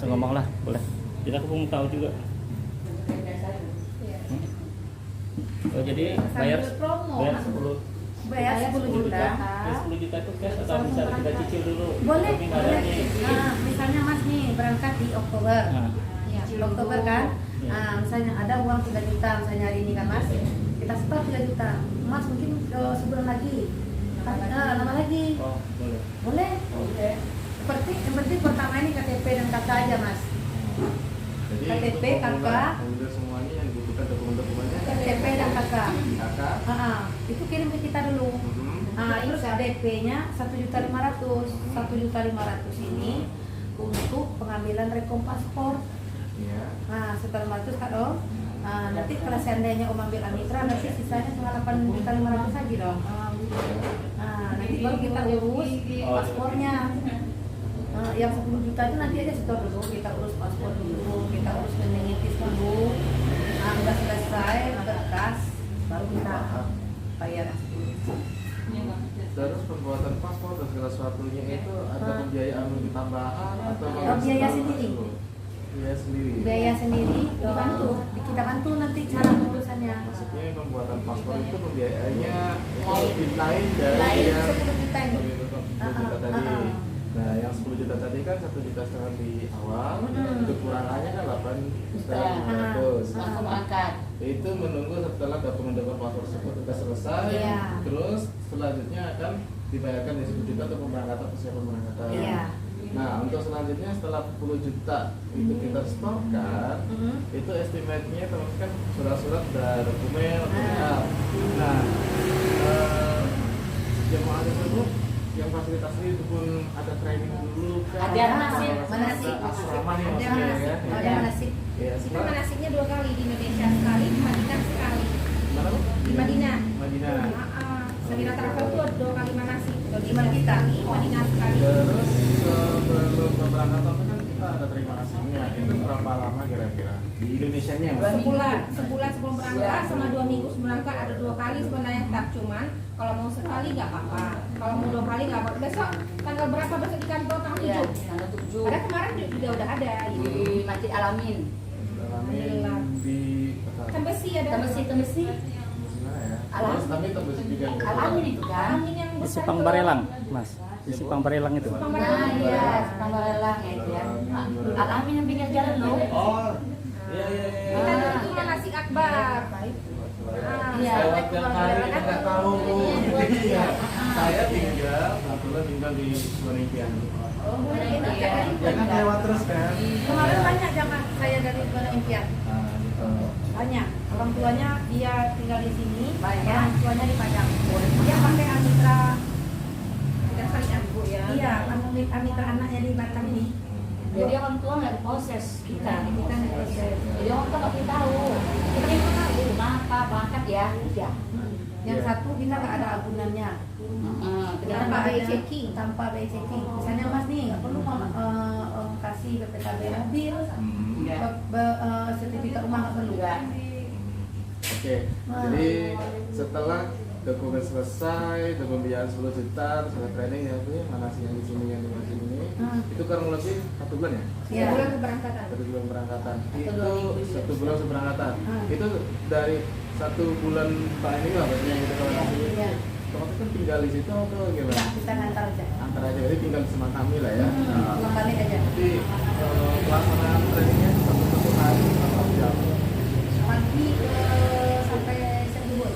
langsung ngomong lah, boleh. Jadi aku mau tahu juga. Oh, jadi bayar promo. bayar 10 Bayar 10 juta. Ya, 10 juta itu cash atau bisa kita cicil dulu? Boleh, Tapi nggak ada boleh. nih. Nah, misalnya Mas nih berangkat di Oktober. Nah, Ya, Oktober kan. Nah, misalnya ada uang 3 juta misalnya hari ini kan Mas. Kita setor 3 juta. Mas mungkin sebulan lagi. Lama lagi. oh boleh. Boleh. Oke. Yang penting pertama ini KTP dan KK aja Mas. Jadi KTP, untuk KK. formulir semuanya yang dibutuhkan dokumen-dokumennya KTP dan KK. KK. Itu kirim ke kita dulu. Terus DP-nya 1.500.000. 1.500.000 ini untuk pengambilan rekom paspor. Iya. Nah, setelah itu kalau nanti kalau seandainya Om ambil Amitra nanti sisanya cuma 8.500.000 lagi dong. Nah, nanti baru kita urus paspornya. Yang 10 juta itu nanti aja setor dulu, kita urus paspor dulu, kita urus meningitis dulu. Udah selesai, berkas, baru kita bayar. Terus pembuatan paspor dan segala sesuatunya itu ada pembiayaan lebih tambahan atau biaya sendiri. Biaya sendiri. Biaya sendiri dibantu, kita bantu nanti cara pengurusannya. Maksudnya pembuatan paspor itu pembiayaannya lebih lain dari Lain yang 10 juta ini. 10 juta tadi. Nah, yang 10 juta tadi kan 1,5 juta di awal, untuk kurangannya kan 8.500.000. Langsung angkat. Itu menunggu setelah dokumen-dokumen paspor tersebut sudah selesai. Iya. Terus selanjutnya akan dibayarkan di 10 juta untuk pemberangkatan persiapan pemberangkatan. Iya. Nah, untuk selanjutnya setelah 10 juta itu kita setorkan, itu estimate-nya teman kan surat-surat dan dokumen lengkap. Nah, jemaah tersebut yang fasilitas itu pun ada training dulu kan? Ada manasik. Asrama nih Ada maksudnya manasik, ya? ada manasik. Ya, Kita sekarang manasiknya 2 kali di Indonesia, sekali di Madinah sekali. mana Bu? Di Madinah. Madinah. Semina Travel itu 2 kali manasik. Di Madinah. Madinah sekali. Terus sebelum pemberangkatan itu kan kita ada terima kasihnya. Itu berapa lama kira-kira? Di Indonesianya Mas? Sebulan sebelum berangkat sama 2 minggu sebelum berangkat ada 2 kali sebenarnya tak cuman kalau mau sekali nggak apa-apa, kalau mau 2 kali nggak apa-apa. Besok tanggal berapa besok di kantor tanggal 7? Iya, tanggal 7. Padahal kemarin juga udah ada gitu. Di Masjid Alamin. Alhamdulillah. Di Tembesi ada. Tembesi. Gimana ya? Alamin. Terus tapi terbesi juga. Alamin itu kan. Alamin yang Di besar Sipang itu. Barelang, Mas. Di Sipang Barelang itu. Sipang Nah, Barelang. iya, Sipang Barelang ya itu ya. Alamin yang pinggir jalan loh. Oh, iya iya iya. Kita itu manasik akbar. Iya. Lewat yang hari nggak tahu Bu. Iya. Saya kebetulan tinggal di Suwanimpian. Ya kan lewat terus kan? Kemarin banyak jamaah saya dari Buana Impian. Nah, gitu. Banyak. Orang tuanya dia tinggal di sini, Banyak. orang tuanya di Padang. Dia pakai Amitra. Kita saling ambu ya. Iya, Amitra anaknya di Batam ini. Jadi orang tua nggak diproses kita. Kita nggak proses. Jadi orang tua nggak tahu. Kita yang tahu kenapa berangkat ya. Iya. Yang satu kita nggak ada agunannya. Tanpa biaya checking. Tanpa biaya checking. Misalnya Mas nih nggak perlu kasih BPKB mobil, sertifikat rumah nggak perlu. Enggak. Oke, jadi setelah dokumen selesai, pembiayaan 10 juta, terus ada training ya Bu, ya, mana sih yang di sini, yang di sini, itu kurang lebih 1 bulan ya? Iya. Bulan keberangkatan. 1 bulan berangkatan. Atau Itu 2 minggu. 1 bulan seberangkatan. Itu dari 1 bulan Pak ini lah maksudnya gitu kalau nanti. Iya. Waktu itu tinggal di situ atau gimana? Nggak, kita ngantar aja. Antara aja, jadi tinggal sematami lah ya. Nah, Pulang balik aja. jadi pelaksanaan trainingnya 1 hari berapa jam? Pagi sampai Sebuah.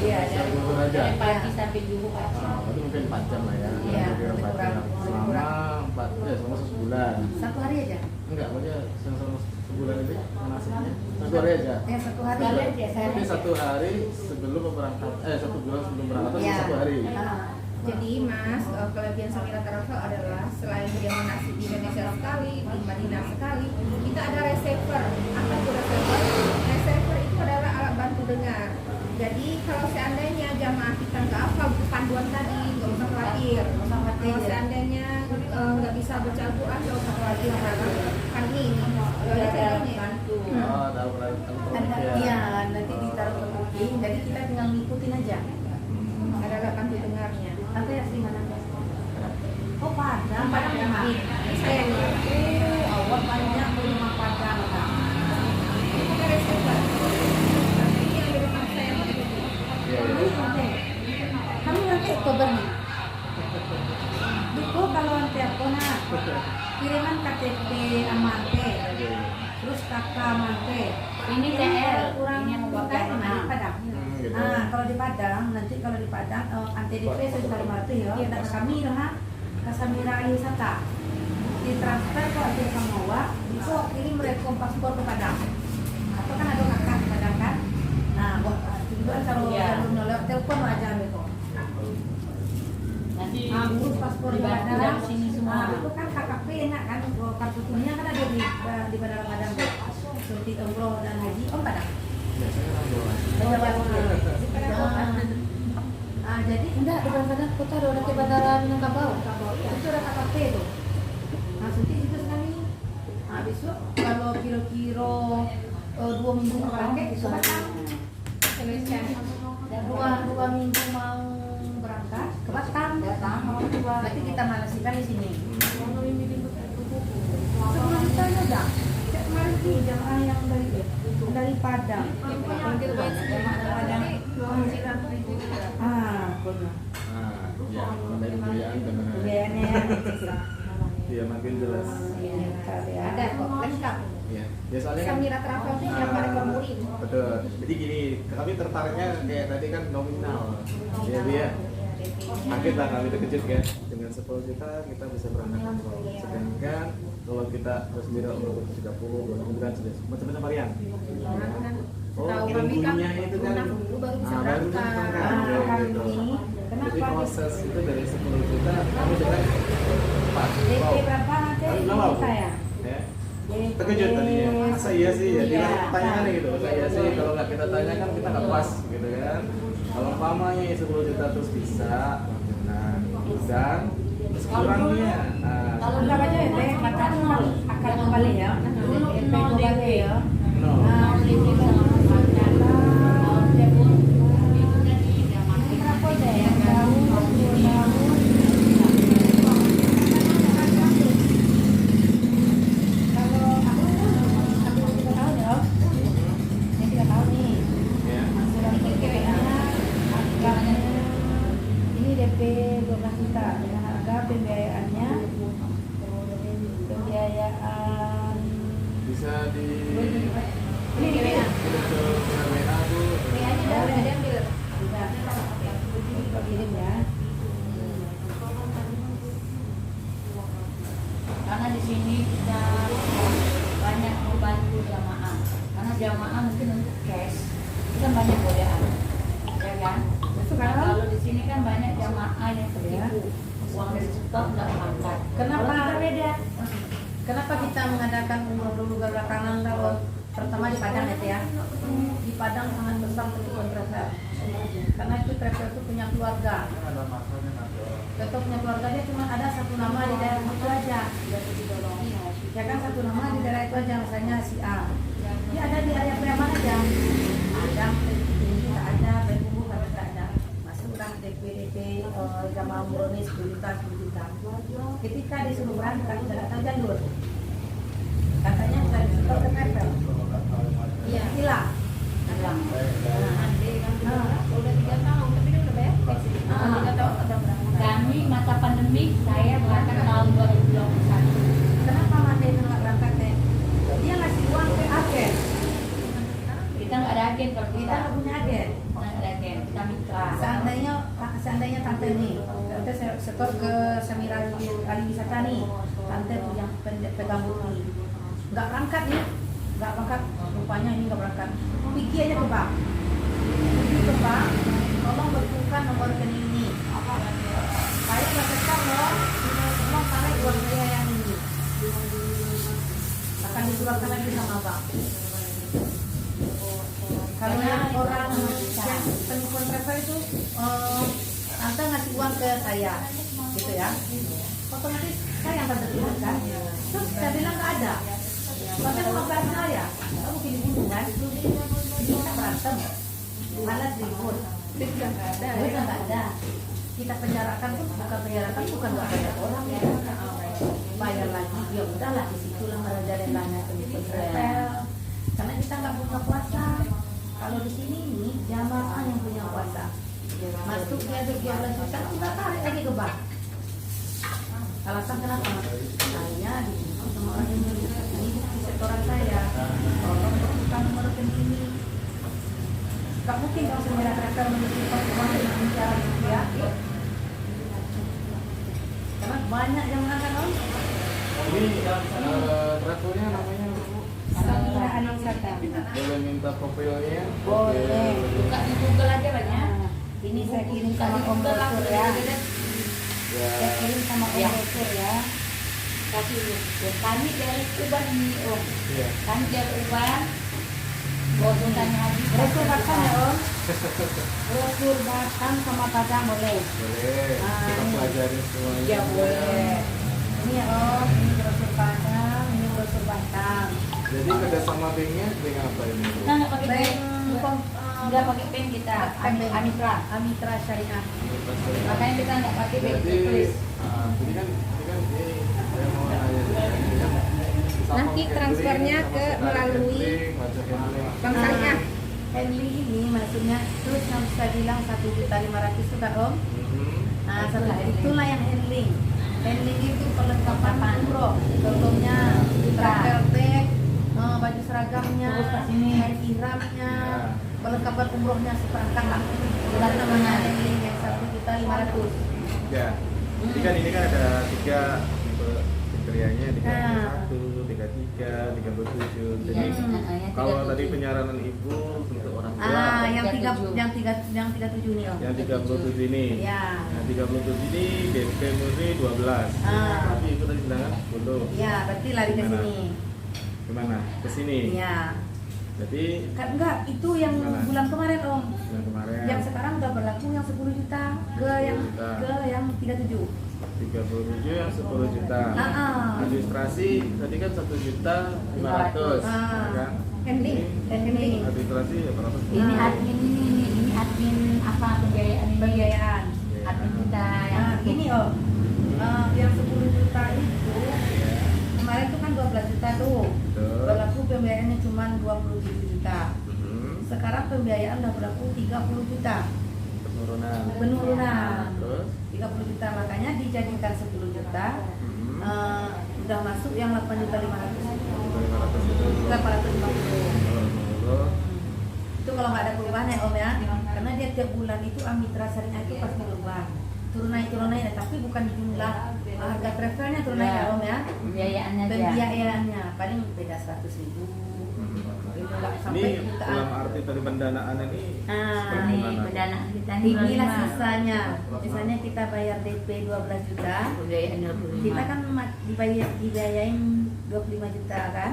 Iya, Dari Bogor aja. dari pagi sampai Jumat. Nah, itu mungkin 4 jam lah ya. Iya, Mungkin lebih 4 kurang, jam. lebih Selama kurang. 4, ya selama sebulan. 1 hari aja. Enggak, maksudnya selama sebulan itu manasiknya 1 hari aja. 1 hari. Sekali aja, saya Tapi 1 hari sebelum berangkat, 1 bulan sebelum berangkat Iya. 1 hari. Jadi Mas, kelebihan Samira Travel adalah selain dia manasik di Indonesia sekali, di Madinah sekali, kita ada receiver. Apa itu receiver? Receiver itu adalah alat bantu dengar. Jadi kalau seandainya jamaah kita nggak hafal panduan tadi, nggak usah khawatir. Kalau seandainya nggak bisa baca Al-Quran, nggak usah khawatir karena kan ini Ada ini. bantu. Oh, tahu Ada, iya, nanti ditaruh ke booking, jadi kita tinggal ngikutin aja. Ada alat bantu dengarnya. Apa ya sih mana? Oh Padang, Padang Ini memang. saya nih. buat banyak rumah padang kan. Itu ada reservoir. Ini yang di rumah saya begitu. Iya, Kami iya. nanti, kami nanti Oktober nih. Duko kalau nanti aku nak kiriman KTP amante, terus kakak amante. Ini TL, kurang ini yang kurang buat di mana? Padang. Gitu. Nah, kalau di Padang nanti kalau di Padang ante DP sudah 500 ya. Dan kami lah ke Samira Wisata. Ditransfer ke Ante Samawa, itu kirim rekom paspor ke Padang. Atau kan ada kakak di Padang kan? Nah, juga kalau Iya. belum nolak telepon aja gitu. Nanti Urus paspor di dibantu bandara dari sini semua. Itu kan KKP enak kan, kartu kuning kan ada di bandara Padang tuh. Seperti umroh dan haji, Padang. Biasanya orang Jawa. Jadi enggak di Padang kota ada ke bandara Minangkabau. Itu ada KKP tuh. Nah, suti itu sekali. Nah, besok kalau kira-kira 2 minggu berangkat ke Batam. Dua minggu mau berangkat ke Batam. Berarti kita manasikan di sini. Sebelum ditanya dah. Kemarin sih jamaah yang dari Padang. Benar. Ya, mengenai kebudayaan dan Kebiayaannya Iya, makin jelas. Ada kok lengkap. Iya. Ya soalnya kan Samira Travel ini yang paling kemurin. betul. Jadi gini, kami tertariknya kayak tadi kan nominal. Iya, Bu ya. Kaget lah kami terkejut ya. Dengan 10 juta kita bisa berangkat umroh. Sedangkan kalau kita harus beda umroh 30, 20 kan sudah macam-macam varian. Oh, Tahu kami kan tunggunya itu kan lunak dulu baru bisa baru berangkat. berangkat. kami Gitu. kenapa Jadi proses itu dari 10 juta kami sudah pas. DP Wow. berapa nanti Harus ini nawal, Bu. saya? Ya. Terkejut tadinya, masa iya sih ya, dia Iya. pertanyaan gitu, masa iya sih kalau nggak kita tanya kan kita nggak puas gitu kan. Kalau umpamanya 10 juta terus bisa, nah, dan kurangnya, Kalau enggak aja ya, teh makan akan kembali ya. DP kembali ya. no, Nah, ini berapa deh yang tahu 10 tahun. Kalau aku 3 tahun ya. Ini 3 tahun nih. ya, Sudah ini DP 12 juta dengan harga pembiayaannya bisa di ini WA. ke WA Bu. WA-nya ada yang bilang. Kita kirim ya. Karena di sini kita banyak membantu jamaah. Karena jamaah mungkin untuk cash, kita banyak godaan, ya kan? Nah, kalau di sini kan banyak jamaah yang tertipu, uang dari stok nggak angkat. Kenapa? Kalau kita beda. Kenapa kita mengadakan umroh dulu belakangan kalau pertama di Padang ya? Di Padang sangat besar kebutuhan travel. Karena itu travel itu punya keluarga. Contoh punya keluarganya cuma ada 1 nama di daerah itu aja. Ya kan 1 nama di daerah itu aja, misalnya si A. Dia ada di area Priaman aja. Ada ini tak ada, Bengkulu tak ada. Masuklah DP jamaah umroh ini 10 juta. Ketika disuruh berangkat, tidak datang jalur. Katanya saya disuruh ke travel. Iya. Hilang. Ande kan udah 3 tahun tapi dia udah bayar cash. 3 tahun udah berangkat. Kami masa pandemi saya berangkat tahun 2021. Kenapa Mate itu nggak berangkat teh? Dia ngasih uang ke agen. Kita nggak ada agen kalau Kita kita nggak punya agen. nggak ada agen, kita mitra. Seandainya tante nih, tante setor ke Samira Ali Wisata nih, tante tuh yang pegang bukti, nggak berangkat nih, nggak berangkat, rupanya ini nggak berangkat. Pergi aja ke bank, pergi ke bank, tolong betulkan nomor rekening ini. Saya nggak setor loh, tolong tarik uang saya yang ini. Akan disuratkan lagi sama bank. Kalau yang orang yang penipuan travel itu tante ngasih uang ke saya gitu ya, otomatis saya yang tante bilang kan, terus saya bilang nggak ada, tante mau nggak saya, kamu bikin dibunuh kan, jadi kita berantem, malas ribut, Duit udah nggak ada. duit nggak ada, kita penjarakan pun bukan penjarakan bukan nggak ada orang ya, bayar lagi, ya udahlah di situ lah merajalelahnya untuk travel. Karena kita nggak punya kuasa. Kalau di sini ini jamaah yang punya kuasa. Masuk dia 12 juta, kita tarik lagi ke bank. Alasan kenapa? Hanya di sama orang Indonesia ini di setoran saya. Tolong buka nomor rekening ini. Gak mungkin kalau sembilan travel menyisipkan uang dengan bicara rupiah. Karena banyak yang mengangkat om. Ini travelnya namanya apa, Bu? Samira Anusata. Boleh minta profilnya? Boleh. Buka di Google aja banyak. Ini saya kirim Buka sama di Om Google Brosur langsung ya. ya. Ya. Saya kirim sama Om Ya. Brosur ya. Kasih kami dari Uban ini Om. Iya. Kami dari Uban. Brosur tanya lagi. Brosur Batam ya Om. Brosur Batam sama Padang boleh. Boleh. Kita ini. pelajarin semuanya. Ya boleh. Ini ya Om, ini brosur Padang, ini brosur Batam. Jadi kerjasama banknya bank apa ini, Bu? Kita nggak pakai pen. Bank Nggak pakai pen kita. Amitra. Amitra Syariah. Makanya kita nggak pakai pen. Jadi, Tulis. ini kan ini saya mau nanya ini kan Nanti transfernya ke melalui Bank Syariah. Handling ini maksudnya terus yang bisa bilang 1.500.000 itu kan Om. Nah setelah itulah yang handling. Handling itu perlengkapan umroh, contohnya travel bag, baju seragamnya, Terus ke sini. kain ihramnya, perlengkapan umrohnya seperangkat lah. Itu namanya handling yang 1.500.000. Ya. Jadi kan ini kan ada 3 tipe kriterianya 31, 33, 37. Jadi Yang kalau 37. tadi penyaranan ibu untuk orang tua Yang 37. 37 nih Om. yang 37 ini. Ya. Yang 37 ini DP murni 12. Tapi ibu tadi bilang kan bodoh. Ya, berarti lari ke sini. Gimana? Ke sini. Iya. Jadi Kan enggak, itu yang Gimana? bulan kemarin Om. yang kemarin Yang sekarang udah berlaku yang 10 juta ke 10 yang juta. ke yang 37. 37 yang 10 juta. Administrasi tadi kan 1.500.000 Ah. ya kan? Handling, handling. Administrasi ya berapa? Ini admin ini admin apa pembiayaan ini? Pembiayaan. Admin kita yang Nah, ini Om. Yang 10 juta itu kemarin tuh kan 12 juta tuh. Betul. Berlaku pembiayaannya cuma 27 juta. Sekarang pembiayaan udah berlaku 30 juta. Penurunan. Penurunan. Terus 30 juta makanya dijadikan 10 juta. Udah masuk yang 8.500.000. 500 itu 850. Itu kalau nggak ada perubahan ya Om ya, karena dia tiap bulan itu Amitra Syariah itu pasti berubah, turun naik, tapi bukan jumlah harga travelnya turun naik ya Om ya, pembiayaannya aja. pembiayaannya paling beda 100.000, nggak sampai ini jutaan. dalam arti tadi pendanaan ini Ini gimana? pendanaan kita ini Inilah 25. sisanya, misalnya kita bayar DP 12 juta, Pembiayaan 25. kita kan dibayarin 25 juta kan.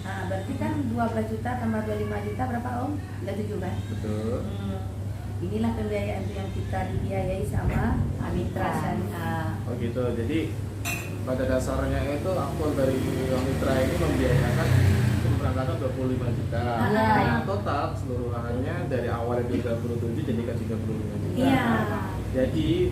Nah, berarti kan 12 juta tambah 25 juta berapa Om? 37 kan? Betul. Inilah pembiayaan yang kita dibiayai sama Amitra Syariah. Oh gitu. Jadi pada dasarnya itu akun dari Mitra ini membiayakan keberangkatan 25 juta. Iya. Yang total keseluruhannya dari awal 37 jadikan 35 juta. Iya. Jadi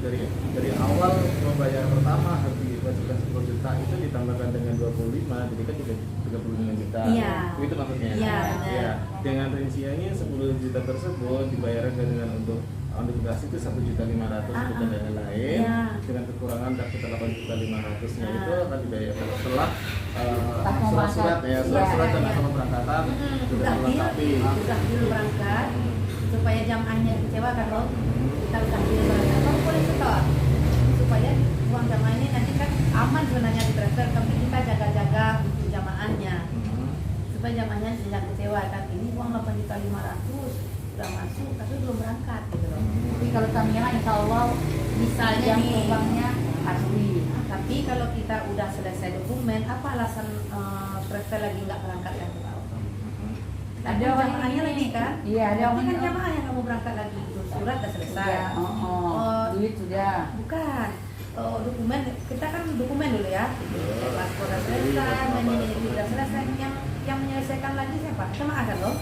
dari awal membayar pertama harus diwajibkan 10 juta itu ditambahkan dengan 25 jadi kan 35 juta. Iya. Itu maksudnya. Iya, benar. Ya. Dengan rinciannya 10 juta tersebut dibayarkan dengan untuk administrasi itu 1.500.000 dan lain-lain. Iya. Dengan kekurangan sekitar 8.500.000-nya itu akan dibayarkan setelah Surat surat-surat ya, surat-surat dan asal pemberangkatan sudah melengkapi. Udah dulu berangkat supaya jamaahnya kecewa kan Om. Kita udah dulu berangkat, Om boleh setor supaya uang jamaahnya nanti kan aman sebenarnya di transfer, tapi kita jaga-jaga untuk jamaahnya supaya jamaahnya tidak kecewa kan. Ini uang 8.500.000 udah masuk tapi belum berangkat gitu loh. Tapi kalau Samira insya Allah misalnya Jam nih terbangnya pasti. Tapi kalau kita udah selesai dokumen, apa alasan travel lagi nggak berangkat kan? Ada jamaahnya lagi kan? Iya, ada Tapi kan orang- jamaah yang kamu berangkat lagi itu surat udah selesai. Iya, duit sudah. Bukan. Dokumen kita kan dokumen dulu ya. Paspor udah selesai, ini udah selesai. Yang menyelesaikan lagi siapa? Jamaah kan loh.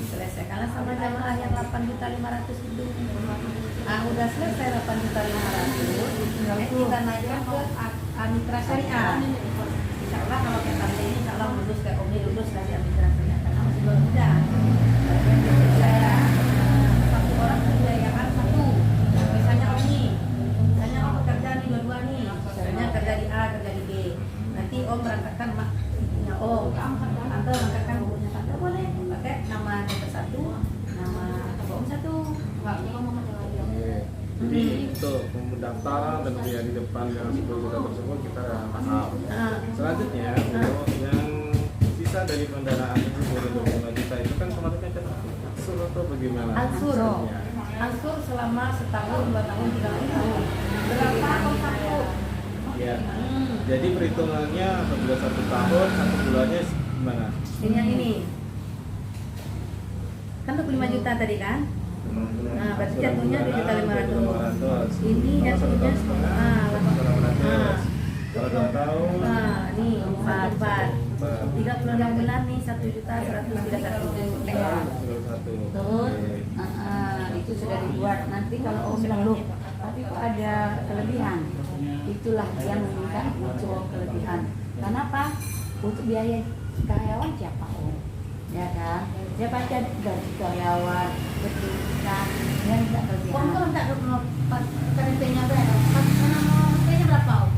Selesaikanlah sama jamaah yang 8.500.000 itu. Udah selesai 8.500.000. Kita naikkan ke Mitra Syariah. Insya Allah kalau kayak tante ini, insya Allah lulus kayak Om lulus dari Mitra Syariah karena masih belum muda. Saya satu orang kebiayaan satu. Misalnya Om nih, misalnya Om bekerja nih dua-dua nih, misalnya kerja di A, kerja di B. Nanti Om berangkatkan ibunya Om, tante berangkatkan ibunya tante boleh pakai nama tante satu, nama Om satu. Nggak ngomong macam-macam. Oke. Jadi untuk pendaftaran dan biaya di depan dengan 10 juta tersebut kita udah paham. Selanjutnya untuk yang sisa dari pendanaan itu dari 25 juta itu kan selanjutnya kita angsur atau bagaimana? Ansur, Ya. ansur selama setahun, 2 tahun, 3 tahun. Berapa Om satu? Ya. Jadi perhitungannya apabila 1 tahun, 1 bulannya gimana? Ini yang ini. Kan 25 juta tadi kan? Nah, berarti jatuhnya 2.500.000. Ini jatuhnya 800. Kalau 2 tahun, Nah, nih 4. 36 bulan nih 1.131.000. Terus itu sudah dibuat. Nanti kalau Om bilang loh, tapi kok ada kelebihan, itulah yang meminta muncul kelebihan. Kenapa? Untuk biaya karyawan siapa Om? Ya kan? Dia pasti ada gaji karyawan, pendidikan, yang tidak Om kelebihan. tuh minta KDP-nya berapa? KDP-nya berapa Om?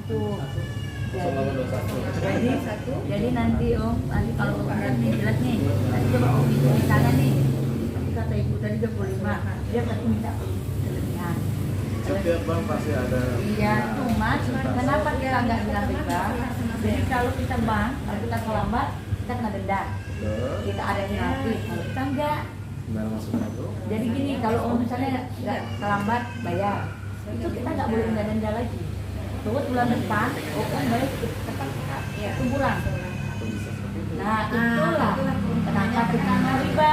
Itu. Jadi, 0821. jadi nanti Om, nanti kalau Om lihat nih jelas nih, nanti coba Om hitung misalnya nih, nanti kata ibu tadi 25, dia pasti minta kelebihan. Setiap bank pasti ada. Iya, cuma kenapa kita nggak bilang riba? Jadi kalau kita bank, kalau kita terlambat, kita kena denda. Betul. Kita ada gratis, kalau kita enggak. Gimana maksudnya itu? Jadi gini, kalau Om misalnya nggak terlambat bayar, itu kita nggak boleh kena denda lagi. Terus bulan depan, Om kan bayar tetap kuburan. Nah, itulah kenapa kita nggak riba,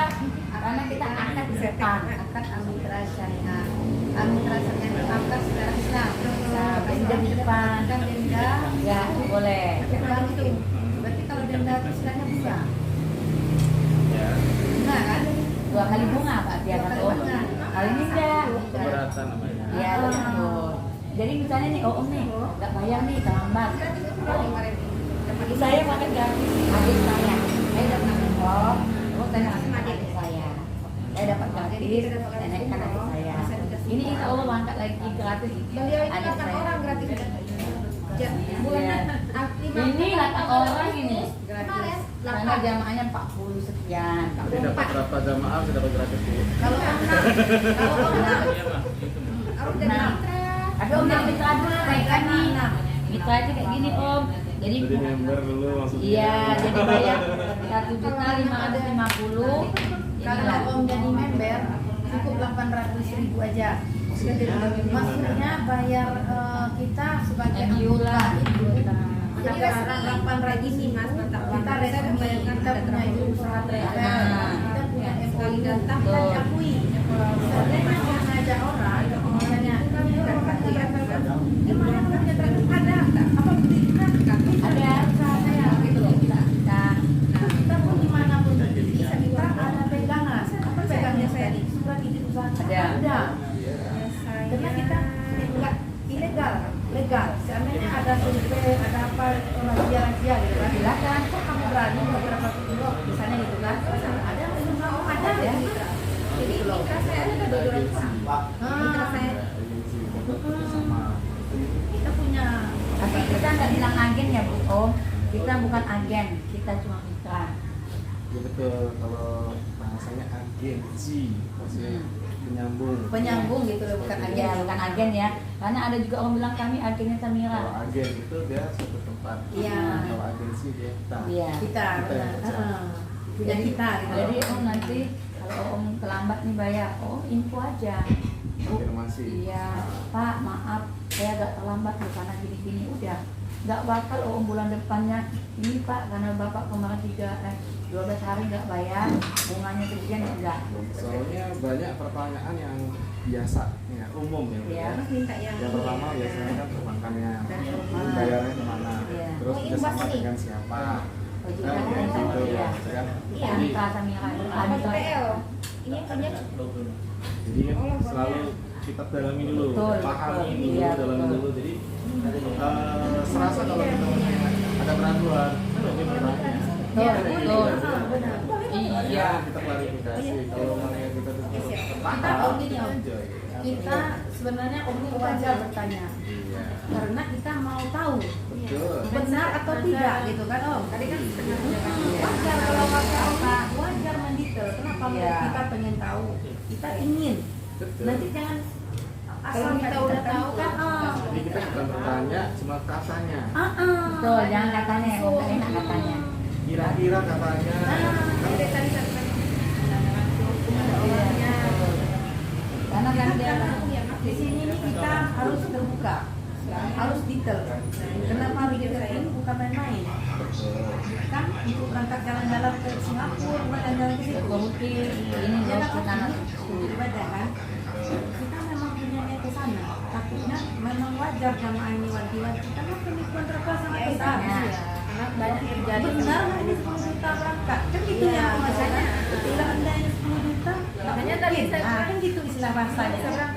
karena kita akad di depan. Akad Mitra Syariah. Mitra Syariah itu akad secara Islam. Nah, denda di depan, Kan denda ya boleh. Bang itu. Berarti kalau denda itu istilahnya bunga. Ya. Bunga kan? 2 kali bunga Pak dia kan Om. Kali ini enggak. Keberatan namanya. Iya betul. Jadi misalnya nih Om nih nggak bayar nih terlambat. Saya pakai gratis adik saya. Saya dapat oh, saya kasih adik saya. Saya dapat gratis, saya naikkan adik saya. Ini insya Allah angkat lagi gratis. Beliau ini Adik 8 saya. orang gratis. Iya. Ini 8 orang ini. Kemarin Karena jamaahnya 40 sekian. Tapi dapat berapa jamaah sudah dapat gratis Bu? Kalau Om enam. Iya, Pak. harus jadi Nah. mitra. Tapi Om jadi mitra dulu kayak kan nih. Mitra aja kayak gini Om. Jadi Jadi member dulu maksudnya. iya, jadi bayar 1.550. Kalau Om jadi member cukup 800.000 aja. Maksudnya bayar kita sebagai anggota itu. Jadi restoran 800 Ini Mas, mantap. kita resmi, kita punya itu usaha travel, kita punya MOU dan diakui. Misalnya masih ngajak orang, misalnya kami dapat travel kan, gimana kalau punya travel ada? Apa buktikan? Ada. Usaha saya gitu loh. Kita Kita pun dimanapun bisa kita ada pegangan. Apa pegangnya saya di surat izin usaha? Ada. Karena kita enggak ilegal, legal. Seandainya ada survei, ada apa rahasia gitu kan. Silakan, kok kamu berani beberapa kilo, misalnya gitu kan. Ada belum mau ada ya. Jadi mitra saya ada 200 orang. Mitra saya Kita punya tapi kita nggak bilang agen ya Bu Om. Kita bukan agen, kita cuma mitra. Ya betul, kalau bahasanya agensi maksudnya penyambung gitu loh, bukan agen. Ya, bukan agen ya. Karena ada juga orang bilang kami agennya Kalau Samira. agen itu dia suatu tempat. Iya. Kalau agensi dia kita. Iya. Kita Kita yang benar. kerja. Punya kita gitu. Jadi Om nanti kalau Om terlambat nih bayar, Om info aja. Bu, Konfirmasi. iya, Pak maaf saya agak terlambat nih karena gini-gini udah. Nggak bakal Om bulan depannya ini Pak karena Bapak kemarin 12 hari nggak bayar, bunganya sekian ya enggak. Soalnya banyak pertanyaan yang biasa, ya, umum ya. Bu, Iya. ya. Mas minta yang Yang pertama biasanya kan perbankannya, Perbankan. bayarnya kemana, Iya. terus Oh, kerjasama imbas nih. dengan siapa, Ojek kan kan kayak gitu iya. kan. Iya. Jadi, Mitra Samira itu apa ada. PL. Ini punya jadi kan selalu kita dalami dulu, Betul, pahami betul. dulu, Iya, dalami betul. dulu. Jadi serasa kalau kita ada keraguan, kan lebih bertanya. Betul, betul. benar. Iya. Kita klarifikasi. Kalau makanya kita tuh Kita gini Om, kita sebenarnya Om itu wajar bertanya Iya, karena kita mau tahu betul. benar atau tidak gitu kan Om. Tadi kan wajar kalau wajar mendetail. Kenapa Iya. kita pengen tahu? Kita ingin. Betul. Nanti jangan asal Kalau kita udah tahu kan. Jadi kita bukan bertanya, cuma katanya. Betul, jangan katanya, ngomong enak katanya. Kira-kira katanya. Kan Iya. Karena kan dia Di sini nih kita harus terbuka, harus detail. Kenapa detail ini bukan main-main? Kan untuk berangkat jalan-jalan ke Singapura, jalan-jalan ke situ. mungkin ini Ya harus kan kita ibadah kan. Kita memang punya niat ke sana. Takutnya memang wajar jamaah ini wanti-wanti karena penipuan terkenal sangat besar. Ya. Karena banyak yang terjadi. Benar nggak ini 10 juta berangkat? Kan gitu ya maksudnya. Bila anda ini 10 juta, makanya tadi saya kan gitu istilah bahasanya.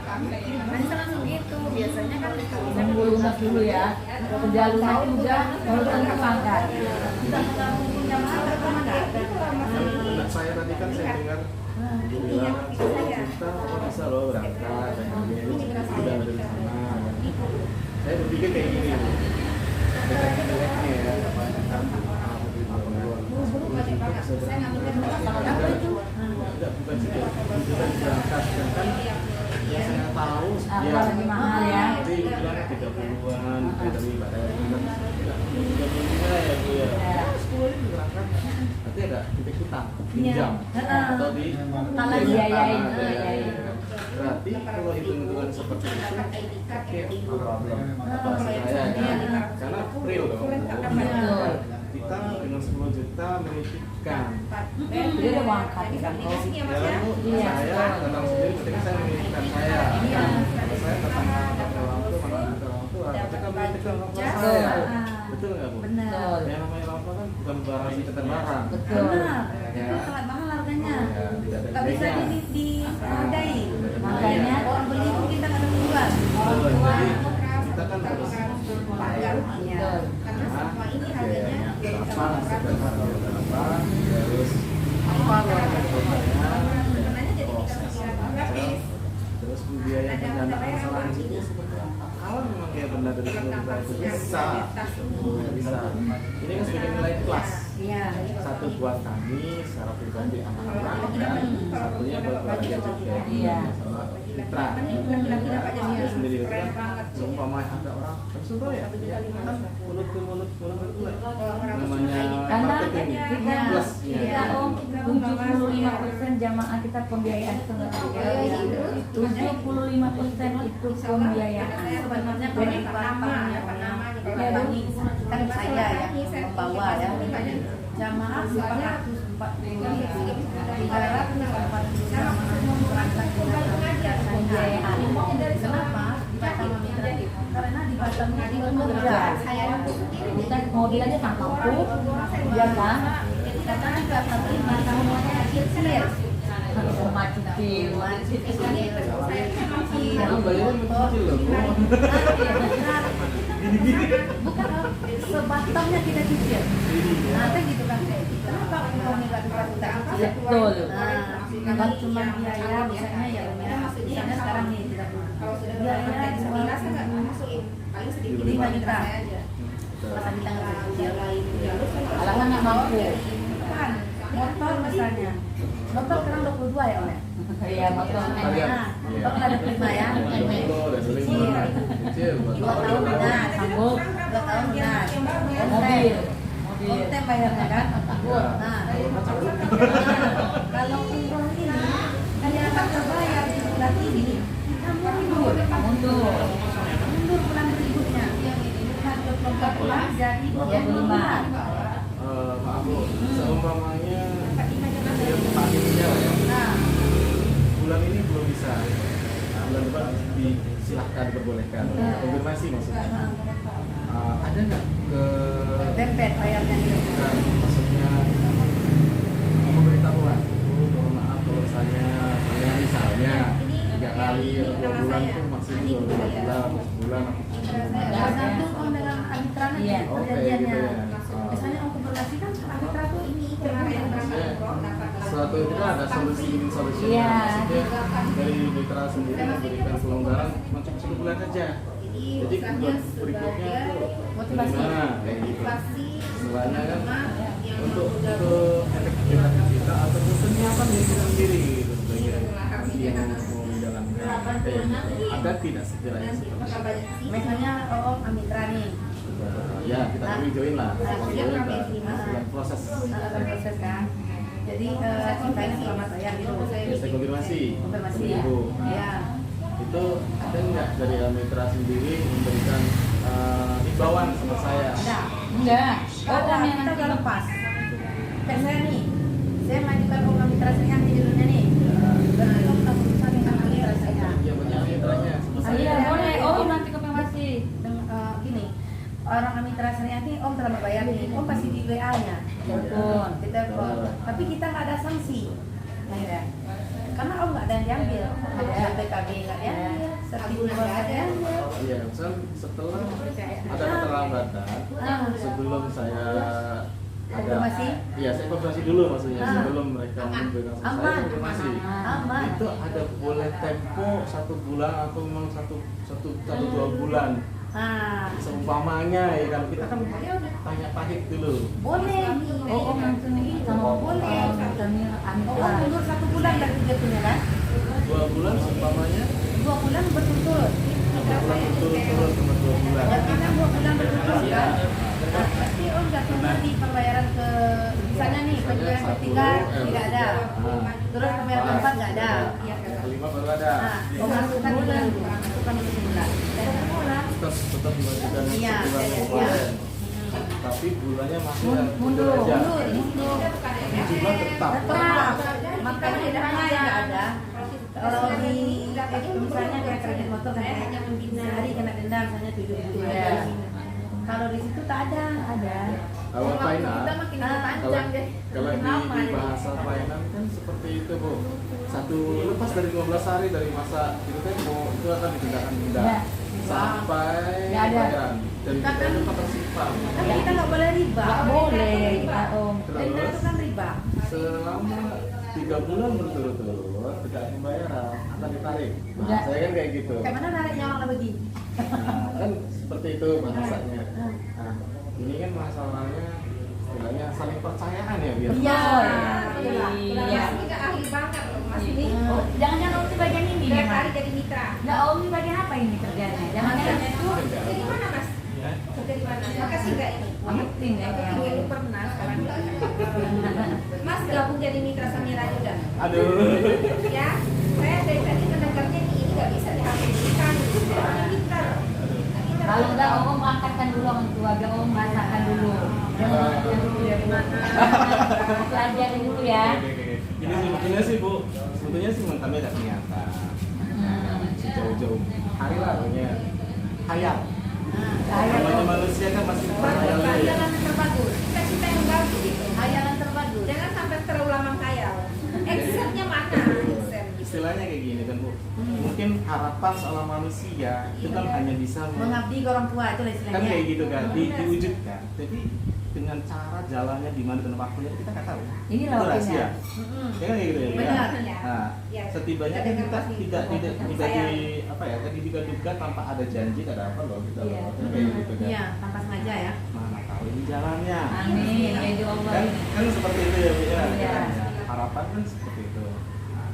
Bisa langsung gitu. Biasanya kan nunggu lunas dulu ya. Kerja lunas juga, baru tentu angkat. kita menggabungkan jamaah berangkat. Anak saya tadi kan saya dengar bilang 10 juta kok bisa loh berangkat dan kemudian sudah ada di sana. Saya berpikir kayak gini loh. Jelek-jeleknya ya. Apa itu? Tidak, bukan sih. Kita berangkat sedangkan yang saya tahu Apa ya, lagi mahal ya? Jadi bilangnya 30-an, dari badai 30-an ya Bu ya. Ya. 10 ribu berangkat. Nanti ada titik hutang, pinjam atau di Biayain, tanah, biayain. Berarti kalau hitung-hitungan seperti itu, kayak problem apa saya kan? Karena real dong. Betul. Kita dengan 10 juta menitipkan. Dia udah mau angkat di kan. Ya, Bu, Iya. saya datang sendiri ketika saya menitipkan saya. Kalau saya datang ke orang tua, mana ke orang tua, ketika menitipkan orang tua saya. Betul nggak Bu? Benar. Yang namanya orang tua kan bukan barang sekedar barang. Betul. Benar. Ya. Itu sangat mahal harganya. Ya, tidak ada Gak bisa bedanya. dihargai. Makanya Orang beli pun kita nggak ada tujuan. Betul, jadi kita kan harus Bayar. Betul. Karena semua ini harganya berapa, sebenarnya berapa, terus apa proses, terus biaya pendanaan selanjutnya seperti apa? Kalau memang dia benar dari pemerintah itu bisa, bisa. Ini kan sebagai nilai plus. Iya. Satu buat kami secara pribadi anak-anak dan satunya buat keluarga juga. Iya. Sama Mitra. Dia sendiri itu kan seumpama ada orang Surabaya kan mulut ke mulut namanya Karena marketing kita plusnya. kita Om 75% jamaah kita pembiayaan itu nggak ada. 75% itu pembiayaan. Sebenarnya kalau Jadi kan saya yang membawa ya jamaah 440 berangkat pembiayaan. Kenapa? Di Batam Mitra karena di Batam ini bekerja. Kita mobil aja tak mampu, ya kan? Karena di Batam ini semuanya kecil. Rumah kecil. Karena bayarnya kecil loh. Bukan sebatamnya tidak kecil. Nah, kan gitu kan. Kenapa ekonomi Batam tidak kecil? Betul. Nah, kan cuma biaya misalnya ya misalnya sekarang nih tidak Kalau sudah biaya berangkat dari 11 cuma kan nggak masukin, paling sedikit 5 juta. saya aja. Masa kita nggak kecil. Alangan nggak mampu. Kan motor misalnya. Motor sekarang 22 ya Om ya? Iya, motor. Kalian, Nah, motor ada 5 ya. ada sering kecil buat 2 tahun benar. Sanggup. 2 tahun benar. Mobil. Konten bayarnya kan? Nah, kalau umroh ini ternyata terbayar di bulan ini, kita mundur. Mundur bulan berikutnya. Bukan 24 bulan jadi 25. maaf Bu, seumpamanya dia paginya lah ya. Nah, Bulan ini belum bisa. Nah, bulan depan disilahkan diperbolehkan. Konfirmasi maksudnya. Ada nggak ke dempet bayarnya gitu. bukan maksudnya memberitahuan? Oh, mohon maaf kalau saya misalnya 3 kali sekali atau 2 bulan itu maksimal 2 bulan, sebulan. Tergantung om dengan Amitra nanti Iya. perjanjiannya. Oke, gitu ya. Biasanya om komunikasi kan Amitra tuh ini kemarin Maksudnya, suatu itu kan ada solusi. Iya. Maksudnya dari mitra sendiri memberikan pelonggaran macam 1 bulan saja. Jadi buat berikutnya tuh Motivasi. gimana kayak gitu. motivasi Semuanya kan yang untuk udah efektivitas kita atau kesiapan diri kita sendiri gitu sebagai yang mau menjalankan agar tidak segera seperti Misalnya om Amitra nih, ya kita join lah Nah, proses dalam proses kan. Jadi ceritanya selamat bayar gitu. ya saya konfirmasi Konfirmasi. Ya. itu ada nggak dari mitra sendiri memberikan imbauan sama saya Ada. Enggak. Oh, Om yang kita nanti udah lepas. Kayak saya nih, saya majukan om Amitra saya di judulnya nih. Berarti om tak berusaha dengan Amitra saya. ya banyak mitranya sama saya Iya, boleh. Oh, nanti konfirmasi. Gini, orang Amitra Syariah ini om telah membayar nih, om pasti di WA-nya. Telepon. Di telepon. Tapi kita nggak ada sanksi. Nah, ya. Karena om nggak ada yang diambil, ada PKB nggak diambil, sertifikat nggak ada yang diambil. iya setelah ada keterlambatan Ah. sebelum saya Konfirmasi? iya saya konfirmasi dulu maksudnya Ah. sebelum mereka memberikan saya Aman. konfirmasi Aman. itu ada boleh tempo 1 bulan atau memang satu 2 bulan Nah, seumpamanya ya kan kita kan tanya pahit dulu boleh. Oh, om langsung ini sama Boleh. kami Oh, Amitra. mundur 1 bulan dari jatuhnya kan? 2 bulan seumpamanya 2 bulan berturut-turut. 2 bulan turun sama 2 bulan Ya kita 2 bulan berturut-turut Iya. kan? Nah, pasti om jatuhnya di pembayaran ke misalnya nih pembayaran ketiga tidak ada, terus pembayaran keempat nggak ada. kelima baru ada Nah, om masukkan bulan, masukkan dulu sebulan. Dan sebulan. tetap diwajibkan Iya, sebulan iya, kemarin iya. tapi bulannya masih Mundur. aja Mundur. jumlah tetap Tetap. Makanya di depannya nggak ada. Kalau di misalnya kayak kredit motor kan sehari kena denda misalnya 7.000. Iya. Kalau di situ tak ada. Ada. kalau finance kita makin Ah. panjang deh. kalau Lama di ya. bahasa finance kan seperti itu bu lepas dari 15 hari dari masa itu tempo itu akan dikenakan denda Ya. sampai Ya, ada. bayaran dan kita itu tersimpan Tapi kita nggak boleh riba. Nggak boleh kita om. Denda itu kan riba. selama 3 bulan berturut-turut tidak ada pembayaran akan ditarik nah, Udah. saya kan kayak gitu Kayak mana nariknya orang lagi? nah, kan seperti itu bahasanya nah, ini kan masalahnya istilahnya saling percayaan ya biar Iya. Iya. Mas ini nggak ahli banget loh, Mas ini. Oh, jangan-jangan om di bagian ini Udah ya, kali Mas. jadi mitra. Nah, om di bagian apa ini kerjanya? Jangan-jangan itu Kerja di mana Mas? Ya. Kerja di mana? Makasih nggak ini? penting ya. Tinggal lu pernah sekarang. Mas gabung jadi mitra Samira juga. aduh Ya, saya dari tadi mendengarnya nih ini nggak bisa dihapuskan. Orangnya pintar. Kalau enggak om angkatkan dulu orang tua, biar om masakan dulu. Jangan belajar dulu dari mana. Pelajarin dulu ya. Oke. Ini sebetulnya sih bu sebetulnya sih kami ada niatan jauh-jauh hari lah punya hayal namanya manusia kan masih berhayal ya. Hayalan yang terbagus. Cita-cita yang bagus gitu. Hayalan terbagus. Jangan sampai terlalu lama khayal. Actionnya mana? Action. Istilahnya kayak gini kan bu mungkin harapan seorang manusia itu kan hanya bisa Mengabdi ke orang tua itu lah istilahnya. kan kayak gitu kan diwujudkan tapi dengan cara jalannya di mana dan waktunya kita nggak tahu Ini itu lah rahasia waktunya. Mm-mm. ya kan kayak gitu ya Benar. nah Ya. setibanya Kita kan dengar kita pasti. tidak di apa ya tadi diduga tanpa ada janji ada apa loh kita Iya. loh kayak gitu kan Iya, tanpa sengaja ya. mana tahu ini jalannya Amin. Ya itu Allah. kan seperti itu ya Bu ya Iya. harapan kan seperti itu nah,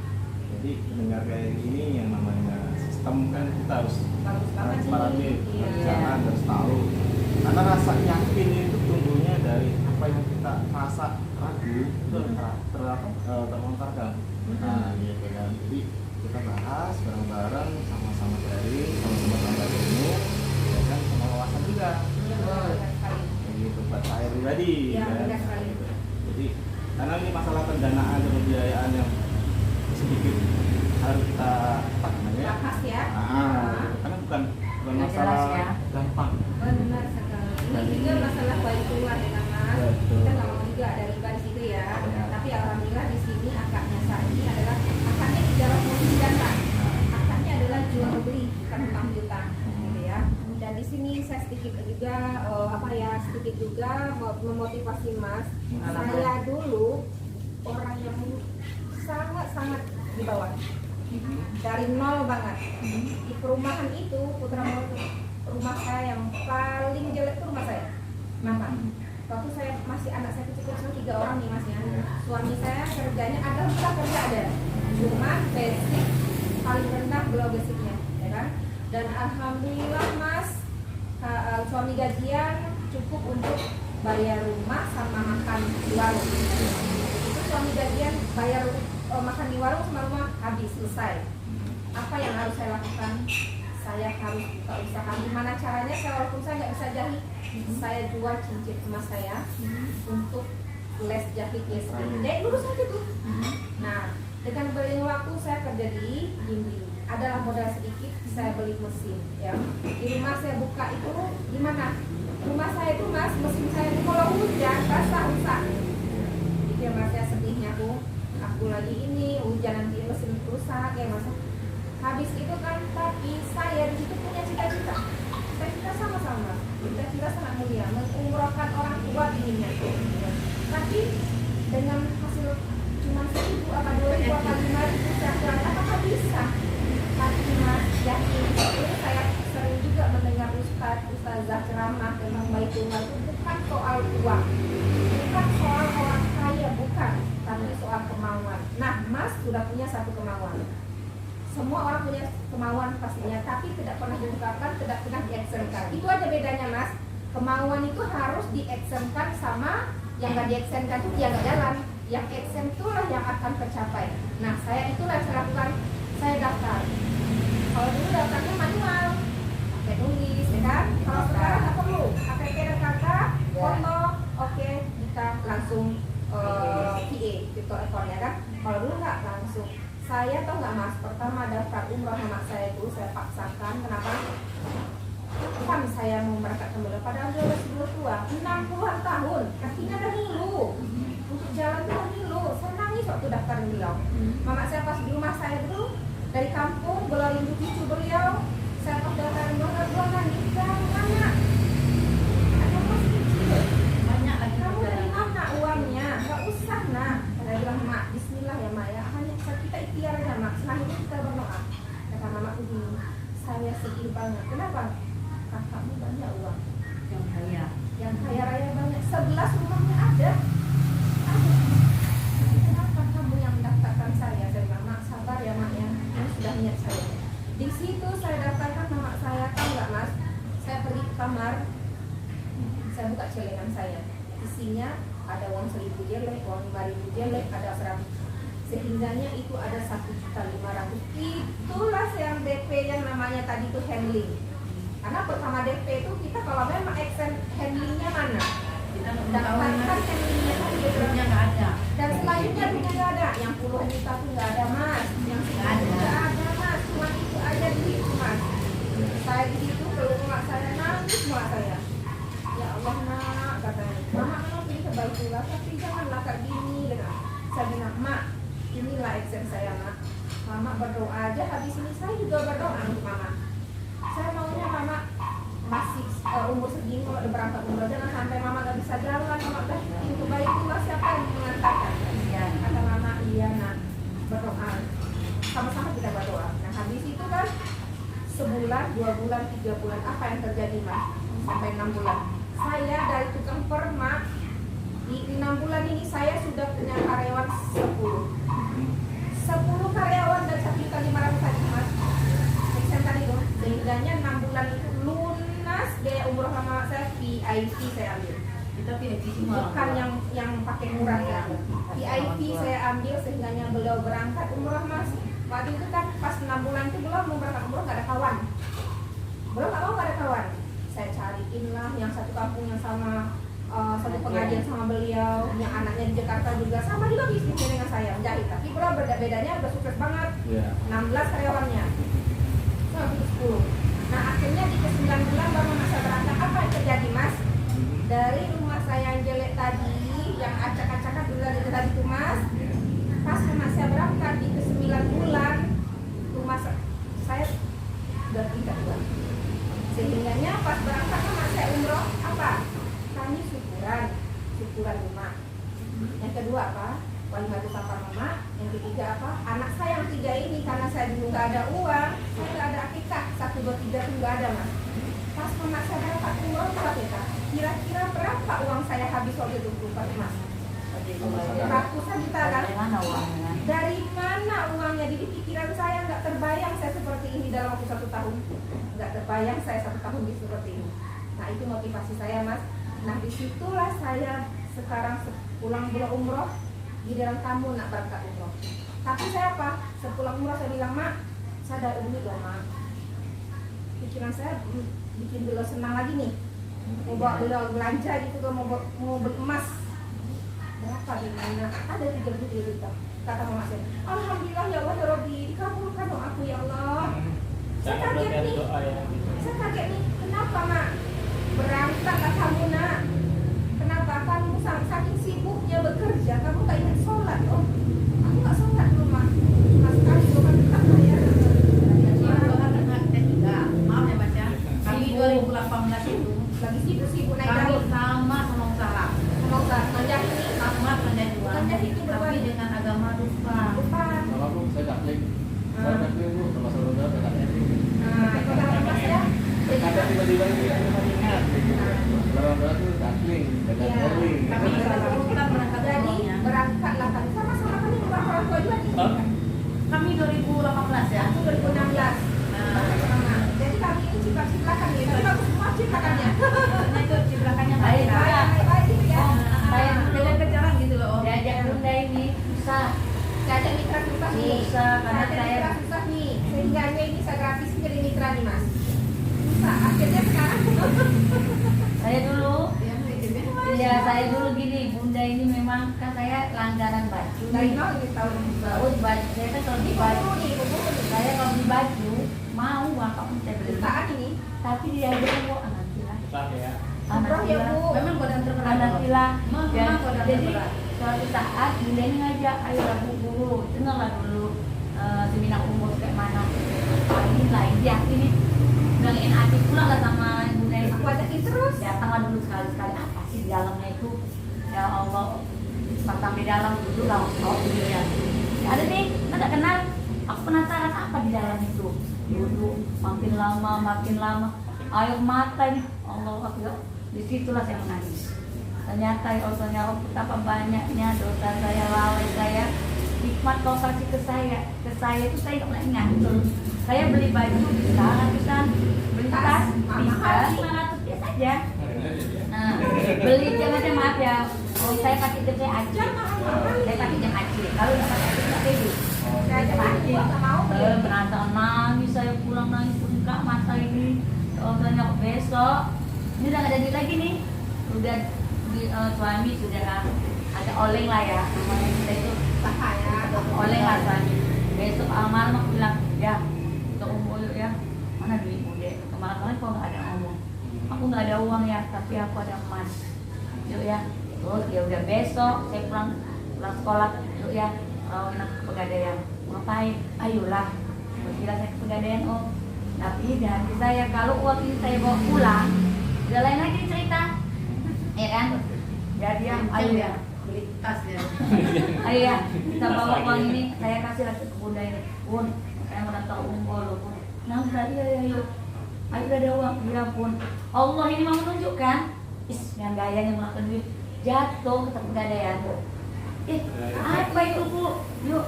jadi mendengar kayak gini yang namanya sistem kan kita harus Bagus banget sih. transparan nih Iya. jangan harus tahu karena rasa yakin itu tumbuhnya dari apa yang kita rasa ragu itu terlontarkan nah gitu kan jadi kita bahas bareng-bareng sama-sama sharing sama-sama tambah ilmu ya kan sama wawasan juga kayak gitu buat saya pribadi Iya, kan. benar sekali. Gitu. Jadi karena ini masalah pendanaan dan pembiayaan yang sedikit harus kita apa namanya Bahas ya. karena bukan Nggak masalah jelas ya. gampang Benar sekali. Ini juga masalah baik keluar ya kan Mas. Betul. Kita nggak mau juga ada riba di situ ya. Ya. Tapi alhamdulillah di sini akadnya saat ini adalah akadnya di dalam posisi dana. Akadnya hutang-hutang gitu ya. Dan di sini saya sedikit juga sedikit juga memotivasi Mas. Saya dulu orang yang sangat-sangat di bawah, dari nol banget. Di perumahan itu Putra Mall itu rumah saya yang paling jelek itu rumah saya. Kenapa? Waktu saya masih anak saya kecil-kecil 3 orang nih Mas ya. Suami saya kerjanya ada kerja ada, cuma basic paling rendah below basicnya, ya kan? Dan alhamdulillah Mas, suami gajian cukup untuk bayar rumah sama makan di warung. Itu suami gajian bayar makan di warung sama rumah habis selesai. Apa yang harus saya lakukan? Saya harus buka usaha. Gimana caranya? Saya walaupun saya nggak bisa jahit, saya jual cincin emas saya untuk les jahitnya sendiri. Jahit lurus aja tuh. Nah, dengan beriring waktu saya kerja di dinding. Adalah modal sedikit, saya beli mesin. Ya, di rumah saya buka itu gimana? Rumah saya itu Mas, mesin saya itu kalau hujan basah rusak. Itu ya Mas ya sedihnya tuh. Aku lagi ini hujan nanti mesin rusak ya Mas. Habis itu kan, tapi saya di situ punya cita-cita. Cita-cita sama-sama. Cita-cita sangat mulia, mengumrohkan orang tua inginnya. Tapi dengan hasil cuma 1.000 apa 2.000 apa 5.000 saya kurang, apakah bisa? Tapi Mas, yakin itu saya sering juga mendengar ustazah ceramah tentang Baitullah itu bukan soal uang, bukan soal orang kaya, bukan, tapi soal kemauan. Nah, Mas sudah punya satu kemauan. Semua orang punya kemauan pastinya, tapi tidak pernah diungkapkan, tidak pernah diaksenkan. Itu aja bedanya Mas. Kemauan itu harus diaksenkan sama yang nggak diaksenkan itu dia nggak jalan. Yang aksen itulah yang akan tercapai. Nah, saya itulah yang saya lakukan. Saya daftar. Kalau dulu daftarnya manual, pakai tulis, ya kan? Kalau sekarang nggak perlu, KTP dan KK, foto, oke, kita langsung PA, virtual account ya kan? Kalau dulu nggak langsung. Saya tau nggak Mas, pertama daftar umroh sama saya itu saya paksakan. Kenapa? Kan saya mau berangkat ke beliau, padahal dia sudah tua, 60-an tahun, kakinya udah ngilu, untuk jalan tuh ngilu. Saya nangis waktu daftar beliau. Mama saya pas di rumah saya dulu dari kampung, beliau rindu cucu beliau. Saya pas daftar beliau nikah mana? Ada masih kecil, banyak lagi. Kamu dari mana uangnya? Gak usah nah. Saya bilang Mak, Bismillah ya Mak ya. Hanya kita ikhtiar aja Mak. Setelah itu kita berdoa. Kata Mama begini, saya sedih banget. Kenapa? Kakakmu banyak uang. Yang kaya raya banyak. 11 rumahnya ada. Kenapa kamu yang mendaftarkan saya? Saya bilang Mak sabar ya Mak ya. Ini sudah niat saya. Di situ saya daftarkan nama saya. Tahu nggak Mas? Saya pergi ke kamar. Saya buka celengan saya. Isinya ada uang 1.000 jelek, uang 5.000 jelek, ada 100. Sehingganya itu ada 1.500.000. Itulah yang DP yang namanya tadi itu handling. Karena pertama DP itu kita kalau memang action handlingnya mana? Kita dapatkan handlingnya tadi Duitnya nggak ada. dan selanjutnya duitnya nggak ada. Yang puluhan juta tuh nggak ada Mas. Yang Nggak ada. nggak ada Mas. Cuma itu aja di situ Mas. Saya di situ kalau mak saya nangis mak saya. Ya Allah nak katanya. Mama memang pilih Baitullah tapi janganlah kayak gini. Gitu. Saya bilang Mak, inilah action saya Mak. Mama berdoa aja habis ini saya juga berdoa untuk Mama. Saya maunya Mama masih umur segini kalau udah berangkat umroh jangan sampai Mama gak bisa jalan. Mama udah pintu Baitullah siapa yang mengantarkan? Kata Mama iya nak berdoa. Sama-sama kita berdoa. Nah habis itu kan sebulan, 2 bulan, 3 bulan apa yang terjadi Mas? Sampai 6 bulan. Saya dari tukang permak di 6 bulan ini saya sudah punya karyawan 10 karyawan dan 1.500.000 tadi Mas. Eksen tadi tuh. Sehingganya 6 bulan itu lunas biaya umroh sama saya VIP saya ambil. Kita VIP semua. Bukan yang pakai murah ya. VIP saya ambil sehingganya beliau berangkat umroh Mas. Waktu itu kan pas 6 bulan itu beliau mau berangkat umroh gak ada kawan. Beliau gak mau gak ada kawan. Saya cariin lah yang satu kampung yang sama satu pengajian sama beliau, yang anaknya di Jakarta juga sama juga bisnisnya dengan saya menjahit. Tapi beliau bedanya udah sukses banget. 16 karyawannya. Nah, 10. Nah akhirnya di ke-9 bulan baru masa berangkat. Apa yang terjadi Mas? Dari rumah saya yang jelek tadi, yang acak-acakan dulu tadi itu Mas. Pas rumah saya berangkat di ke-9 bulan, rumah saya udah tidak saya dulu nggak ada uang, saya nggak ada akikah, 1, 2, 3 itu nggak ada mas. Pas mama saya berangkat umroh berapa ya? Kira-kira berapa uang saya habis waktu itu Pak Mas? Ratusan juta kan? Dari mana uangnya? Dari mana uangnya? Di pikiran saya nggak terbayang saya seperti ini dalam waktu 1 tahun. Nggak terbayang saya 1 tahun seperti ini. Nah itu motivasi saya mas. Nah disitulah saya sekarang pulang bulan umroh di dalam tamu nak berangkat umroh. Tapi saya apa? Sepulang umroh saya bilang mak, saya ada duit loh mak. Pikiran saya bikin beliau senang lagi nih. Mau bawa beliau belanja gitu kan, mau beli emas. Berapa di mana? Ada 3 juta. Kata mama saya, alhamdulillah ya Allah ya Rabbi, dikabulkan doaku ya Allah. Saya kaget nih. Saya kaget nih. Kenapa mak? Berangkatlah kamu nak. Kenapa kamu saking sibuknya bekerja, kamu nggak ingat sholat oh? Aku nggak sholat dulu mak. Mas sekali bukan tetap saya. Maaf ya baca. Kami 2018 itu Lagi sibuk naik kami daun. sama usaha. Sama Ustaz, ngajak ini Sama penjajuan. Ngajak itu Tapi berbeda. dengan agama lupa. lupa. Kalau Bu, saya Katolik. Saya Katolik Bu, sama saudara saya Katolik. Nah, itu kan mas ya. Ada tiba-tiba ini yang ingat. Saudara tuh Katolik, Iya. Katolik. Kami bukan berangkat Jadi umrohnya. berangkatlah kami sama-sama kami beberapa orang tua juga nih. Hah? Kami 2018 ya. Aku 2016. Nah, jadi kami ini ciplak-ciplakan ya. Tapi bagus semua ciplakannya. Karena itu ciplakannya Baik, baik. Kak. Baik-baik ya. Saya Kejar-kejaran gitu loh. Om. diajak bunda ini susah. Saya ada mitra susah nih. Susah, karena Saya ada saya- mitra susah nih. Sehingganya ini saya gratis jadi mitra nih mas. Susah. Akhirnya sekarang. Saya dulu, Ya, mungkin. ya saya dulu gini, bunda ini memang kan saya langganan baju. Dari nol ini tahun. Terus baju saya kan kalau Ini di baju, kumpul nih, kumpul nih. saya kalau di baju mau bapak pun saya beli. Jutaan ini. Tapi dia bilang kok alhamdulillah, Susah ya. Umroh ya bu. Memang godaan terberat. alhamdulillah. Memang godaan Jadi terberat. suatu saat bunda ini ngajak, ayo lah bu dulu, dengarlah dulu seminar umur kayak mana. Ini lah dia ini bilangin hati pula lah sama bunda ini. Aku ajakin terus. Datanglah dulu sekali-sekali apa sih di dalamnya itu, ya Allah, pasang di dalam dulu lah, oh ya. Ada nih, nggak kenal. Aku penasaran apa di dalam itu. Duduk makin lama, air mata nih, Allah Akbar. Disitulah saya menangis. Ternyata ya Allah, betapa banyaknya dosa saya, lalai saya. Hikmat kau kasih ke saya itu saya nggak pernah ingat. Saya beli baju bisa ratusan, beli tas bisa 500 biasa aja. Nah, beli jam aja maaf ya. Oh, saya pakai jam saya aja. Saya pakai jam aja. Kalau nggak pakai jam nggak pede. Saya jam aja. Merasa nangis, saya pulang nangis bengkak mata ini. Soalnya besok ini udah nggak ada duit lagi nih. Udah suami sudah ada oleng lah ya. Namanya kita itu oleng lah suami. Besok malam aku bilang ya untuk umur ya mana duitmu deh. Kemarin kok nggak ada ngomong. Aku nggak ada uang ya, tapi aku ada emas. Yuk ya. Terus ya udah besok saya pulang sekolah. Yuk ya, enak ke Pegadaian. Ngapain? Ayolah. Bila saya ke Pegadaian om. Tapi di hati saya kalau uang ini saya bawa pulang, udah lain lagi cerita. Ya kan? Jadi ya, ayo ya. Beli tas ya. Ayo ya, kita bawa uang ini, saya kasih lagi ke bunda ini. Bun, saya mau datang umroh loh bun. Nah udah iya yuk. Ayo udah ada uang, bilang pun Allah ini mau menunjukkan yang gayanya melakukan duit jatuh ke Pegadaian. Apa itu bu? Yuk.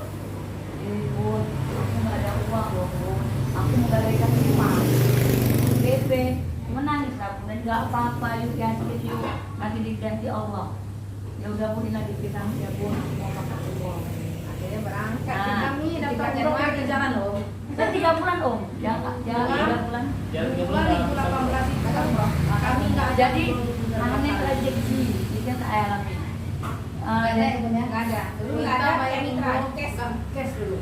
Bun, aku nggak ada uang loh bun. Aku mau gadaikan rumah. BP, menangis aku dan nggak apa-apa yuk ya yuk. Nanti diganti Allah. Ya udah bun ini lagi kita ya bun, aku mau makan uang. Akhirnya berangkat. Nah, Kami dapat Kita Januari. umroh di jalan loh. Kan 3 bulan om, jangan 3 bulan. Jangan Bulan 2018 itu kan umroh. Kami nggak ada. Jadi namanya rezeki, itu yang saya alami. Nggak ada. Dulu nggak ada bayar kayak mitra. umroh cash dulu.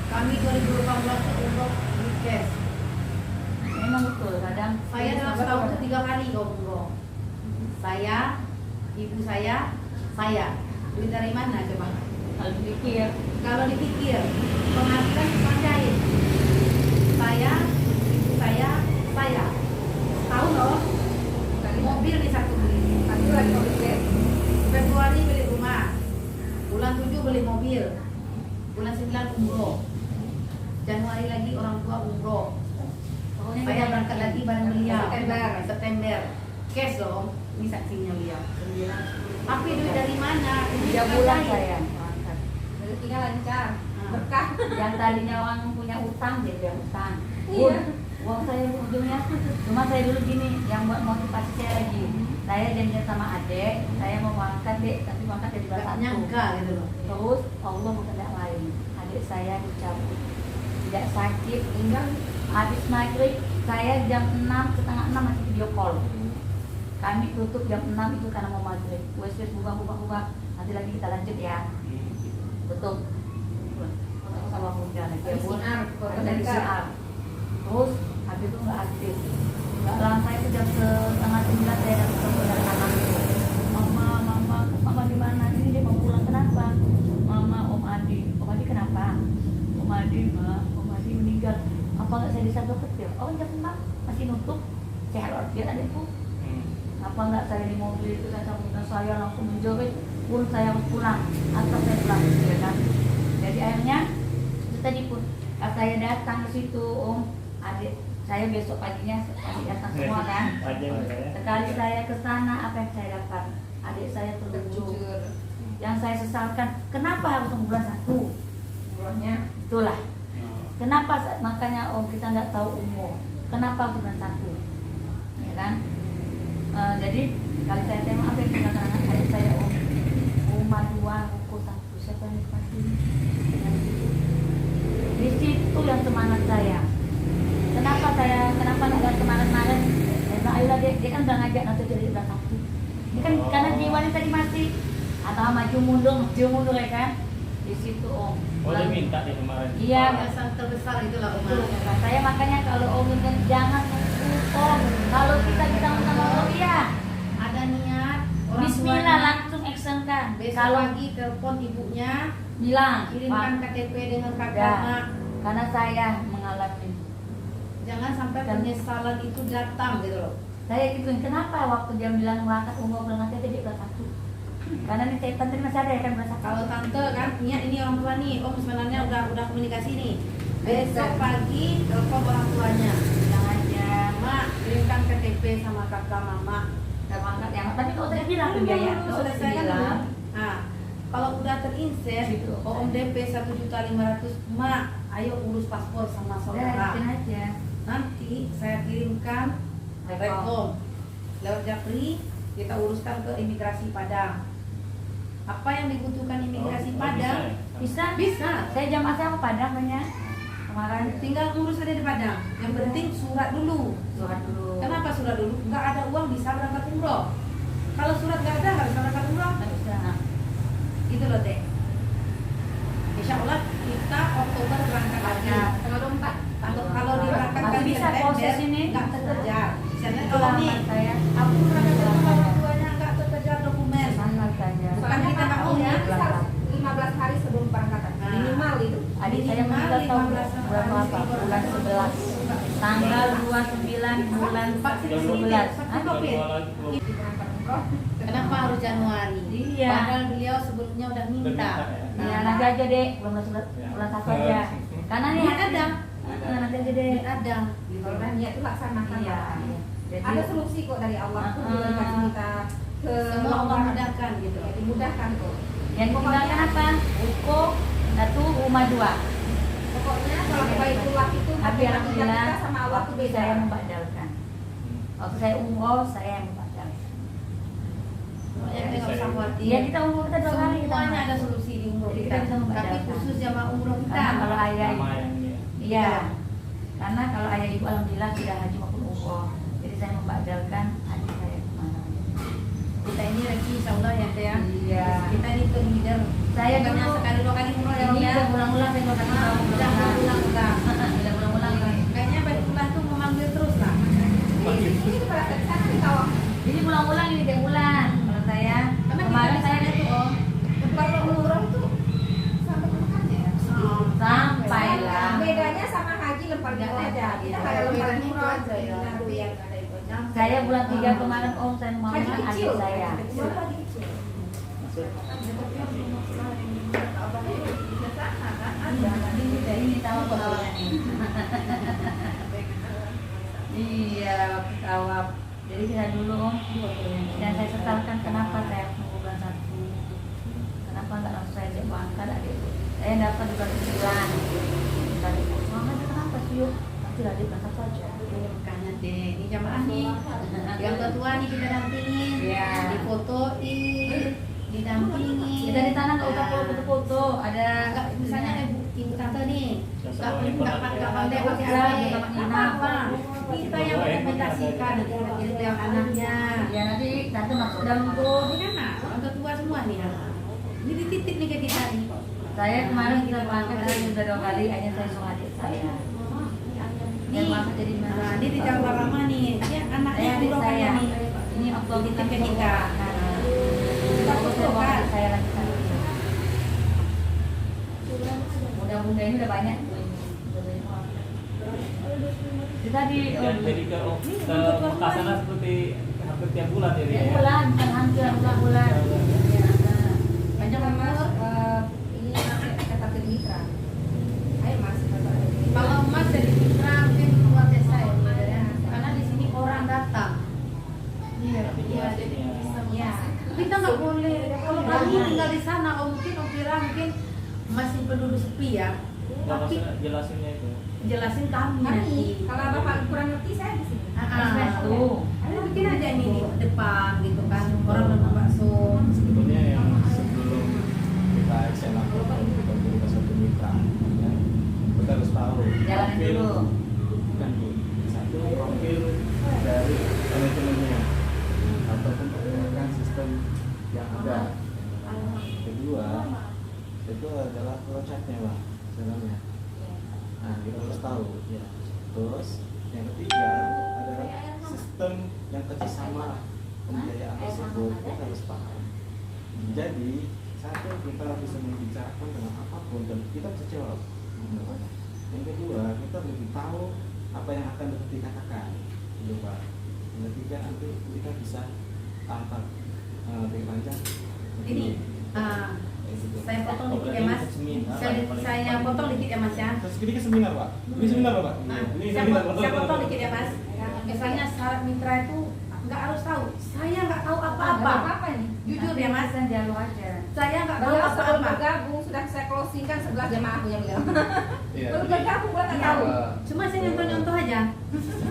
Kami 2018 itu umroh di cash. Memang betul kadang. Saya dalam setahun itu 3 kali umroh. Saya, ibu saya. Duit dari mana coba? Kalau dipikir, Kalau dipikir penghasilan cuma jahit. Saya, ibu saya. Setahun loh. Mobil nih satu beli. Satu lagi mobil cash. Februari beli rumah. Bulan 7 beli mobil. Bulan 9 umroh. tua umroh. Pokoknya Saya kita berangkat lagi bareng beliau. September. September. Cash dong. Ini saksinya beliau. Tapi duit dari mana? 3 bulan saya berangkat. Rezekinya lancar, berkah. Yang tadinya orang punya utang jadi dia utang. Iya. Uang saya ujungnya cuma saya dulu gini yang buat motivasi saya lagi. Saya janjian sama adik, saya mau berangkat dek, tapi berangkat dari Gak 21. nyangka gitu loh. Terus Allah berkehendak lain. Adik saya dicabut, tidak sakit, Tinggal habis maghrib saya jam 6, setengah 6 masih video call. Kami tutup jam 6 itu karena mau maghrib. Wes buka. Nanti lagi kita lanjut ya. Tutup. Sama Bunda lagi ya Bun. PCR, Dari PCR. Terus habis itu nggak aktif. Nggak lama itu jam setengah 9 saya datang dari anakku. Mama di mana? Ini dia mau pulang kenapa? Mama, Om Adi. Om Adi kenapa? Om Adi meninggal. Apa nggak saya disabot kecil? Oh jam 6 masih nutup. Sehat walafiat adikku. Apa nggak saya di mobil itu saya sambutan saya langsung menjerit pun saya harus pulang atau saya pulang ya kan. Jadi akhirnya itu tadi pun pas saya datang ke situ adik saya besok paginya adik datang semua kan. Sekali saya ke sana apa yang saya dapat? Adik saya terjujur. jujur. Yang saya sesalkan kenapa harus bulan 1? Umrohnya Itulah. Kenapa makanya kita nggak tahu umur? Kenapa bulan 1? Ya kan? Jadi kali saya tembak apa yang dikatakan adik saya rumah 2 ruko 1 siapa yang nikmati di situ yang semangat saya. Kenapa nggak ada kemarin-kemarin saya bilang ayolah dia kan udah ngajak nanti jadi udah 1 ini kan karena jiwanya tadi masih atau maju mundur ya kan di situ Oh dia minta deh kemarin. iya Yayasan terbesar itulah Om. betul. Saya makanya kalau ingin jangan nunggu kalau kita bilang sama Allah ya Ada niat orang Bismillah tuanya, langsung actionkan. besok Kalau pagi telepon ibunya, bilang kirimkan Pak, KTP dengan ya, kakak. karena saya mengalami. Jangan sampai Dan- penyesalan itu datang gitu loh. Saya gituin kenapa waktu dia bilang berangkat umroh bulan nanti dia udah 1. Karena nih saya tante masih ada ya kan berasa Kalau tante kan niat ini orang tua nih, Om sebenarnya udah komunikasi nih. Besok pagi telepon orang tuanya. bilang aja Mak, kirimkan KTP sama kakak mama. udah berangkat ya. Tapi kalau saya bilang ke biaya Dulu kalau selesai kan bilang dulu. Nah, kalau udah terinset, Gitu. Om DP 1.500.000, Mak, ayo urus paspor sama udah saudara. bikin aja. Nanti saya kirimkan rekom lewat Japri, kita uruskan ke imigrasi Padang. Apa yang dibutuhkan imigrasi Padang? Bisa Bisa. Saya jam saya mau Padang banyak kemarin Tinggal ngurus aja di Padang. Yang penting surat dulu. surat dulu. Kenapa surat dulu? Nggak ada uang bisa berangkat umroh. Kalau surat nggak ada nggak bisa berangkat umroh. Nggak bisa. Gitu loh Teh. Insya Allah kita Oktober berangkat lagi. tanggal 24. Kalau diberangkatkan Masih bisa proses ini. nggak terkejar. Misalnya Itu kalau lama nih saya aku berangkat ke rumah orang tuanya nggak terkejar dokumen. sangat saja. Bukan kita nggak mau ya. Soalnya harus 15 hari sebelum berangkatan. Nah. Minimal itu. Adik saya meninggal tahun bulan berapa? Bulan 11. Tanggal 29 bulan 11. Kenapa harus Januari? Iya. Padahal beliau sebelumnya udah minta. Iya, nanti aja deh, bulan 1 aja. Karena nih Niat ada. nanti aja deh. Niat ada. Kalau kan niat itu laksanakan. Iya. Jadi Ada solusi kok dari Allah tuh dikasih kita ke Semua Allah mudahkan gitu. Ya, dimudahkan kok. yang ditinggalkan apa? Ruko, 1, rumah 2. Pokoknya kalau baikullah itu Tapi hati alhamdulillah kita sama Allah tuh beda. saya membadalkan. Waktu saya umroh, saya yang membadalkan. Makanya kita nggak usah khawatir. Ya kita umroh kita 2 kali kita. Semuanya ada solusi di umroh Jadi kita. kita bisa Tapi membadalkan. khusus jamaah umroh kita. Karena kalau ayah Sama yang dia. iya. Karena kalau ayah ibu alhamdulillah sudah haji maupun umroh. Jadi saya membadalkan adik saya kemana. Kita ini rezeki insya Allah ya Teh ya. Iya. Kita ini ke leader. Saya Bukannya dulu sekali 2 kali umroh ya Om ini ya. udah ulang-ulang saya udah Udah ulang-ulang udah. Udah ulang-ulang ini. Kayaknya Baitullah tuh memanggil terus lah. Ini pada dari sana di kawah. Jadi ulang-ulang ini tiap bulan. Kalau saya Karena kemarin kita saya ada tuh Om. Kalau umroh itu sampai ke Mekahnya ya. sampailah. Bedanya sama haji lempar jumroh aja. Kita kayak lempar jumroh aja ya. Saya bulan 3 kemarin Om saya mau Haji dengan kecil. adik saya. Umroh haji kecil. Ini tahu pengalaman ini. Iya, kawap. Jadi kita dulu dan saya sesalkan kenapa saya nunggu bulan 1. Kenapa nggak langsung saya ajak berangkat adik? Saya dapat di bulan 9. Tadi Muhammad kenapa sih yuk? Nanti lagi bulan 1 aja. Makanya deh, ini jamaah nih, yang tua nih kita dampingin, Iya. difotoin, didampingin. Kita di sana nggak usah foto-foto, ada Enggak, misalnya ibu tante nih, nggak pandai pakai Iya, apa-apa. Kita yang dokumentasikan, nanti kita kirim ke yang anaknya. ya nanti masuk dalam tuh. Ini kan orang tua semua nih. Ini dititip nih ke kita nih. Saya kemarin kita berangkat sudah 2 kali, hanya saya sama adik saya. Dan berangkat jadi Nah, mana? dia di Jawa Rama nih, dia anaknya Adik dulu saya. nih. Ini waktu Titip ke kita. Kita foto kan? Saya lagi sana. Mudah-mudahan ini udah banyak. Kita di Jadi ke Mekah sana seperti hampir tiap bulan jadi tiap ya. bulan, bukan hampir tiap bulan. Panjang umur. Ini kata ke mitra. Ayo mas, Kalau emas jadi mitra mungkin luar biasa ya, karena di sini orang datang. Iya, iya, jadi ya. Kita nggak boleh. Kalau kamu tinggal di sana, oh mungkin Okira mungkin masih penduduk sepi ya. Nggak Tapi maksudnya jelasinnya itu. jelasin kami nanti. kalau bapak kurang ngerti saya di sini. Express tuh. Ayo bikin aja ini di depan gitu kan. Orang nonton bakso. Sebetulnya yang sebelum kita action apa kalau kita beri ke satu mitra, ya, kita harus tahu Jalanin profil, dulu. bukan Bu. Satu profil dari manajemennya ataupun pergerakan sistem yang ada. Kedua itu adalah projectnya Pak sebenarnya. Nah kita harus tahu ya. Terus yang ketiga adalah sistem yang kerjasama pembiayaan tersebut kita harus paham. Jadi satu kita bisa membicarakan dengan apapun dan kita bisa jawab. Yang kedua kita lebih tahu apa yang akan dikatakan, gitu Pak. Yang ketiga nanti kita bisa tanpa lebih panjang. Ini saya potong dikit ya Mas. Saya potong dikit ya Mas ya. Terus ini ke seminar Pak. Ini seminar Pak. Ini seminar. Saya potong dikit ya Mas. Misalnya syarat mitra itu nggak harus tahu. Saya nggak tahu apa-apa. Apa ini? Jujur ya Mas. Dan jalur aja. Saya nggak tahu Kalau sebelum apa-apa. bergabung sudah saya closing kan 11 jamaah aku yang bilang. Iya. Belum bergabung gua nggak tahu. Cuma saya nyontoh-nyontoh aja.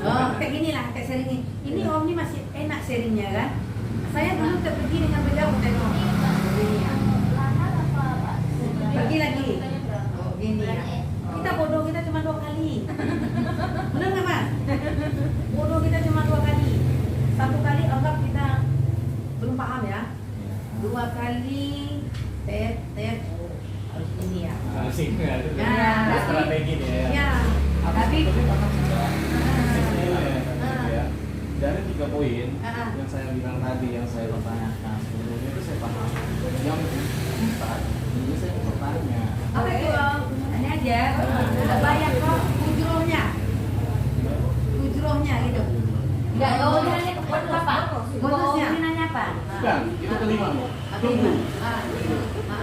Oh, kayak gini lah, kayak sharing ini. Ini Om ini masih enak sharingnya kan. Saya dulu pergi dengan beliau tengok. Gini ya. Pergi lagi. Oh, gini ya. Kita bodoh kita cuma 2 kali. Benar nggak Mas? Bodoh kita cuma 2 kali. 1 kali anggap kita belum paham ya. 2 kali tet harus ini ya. Asing ya. Ya. Strategi nih ya. Ya. Tapi dari 3 poin yang saya bilang tadi, yang saya pertanyakan sebelumnya itu saya paham. Yang 4 ini saya mau bertanya. Apa itu Om? Ini aja. Udah banyak kok ujrohnya. Ujrohnya gitu. Enggak, oh ini nanya ke apa? Bonusnya. Ini nanya apa? Bukan, itu kelima. Tunggu.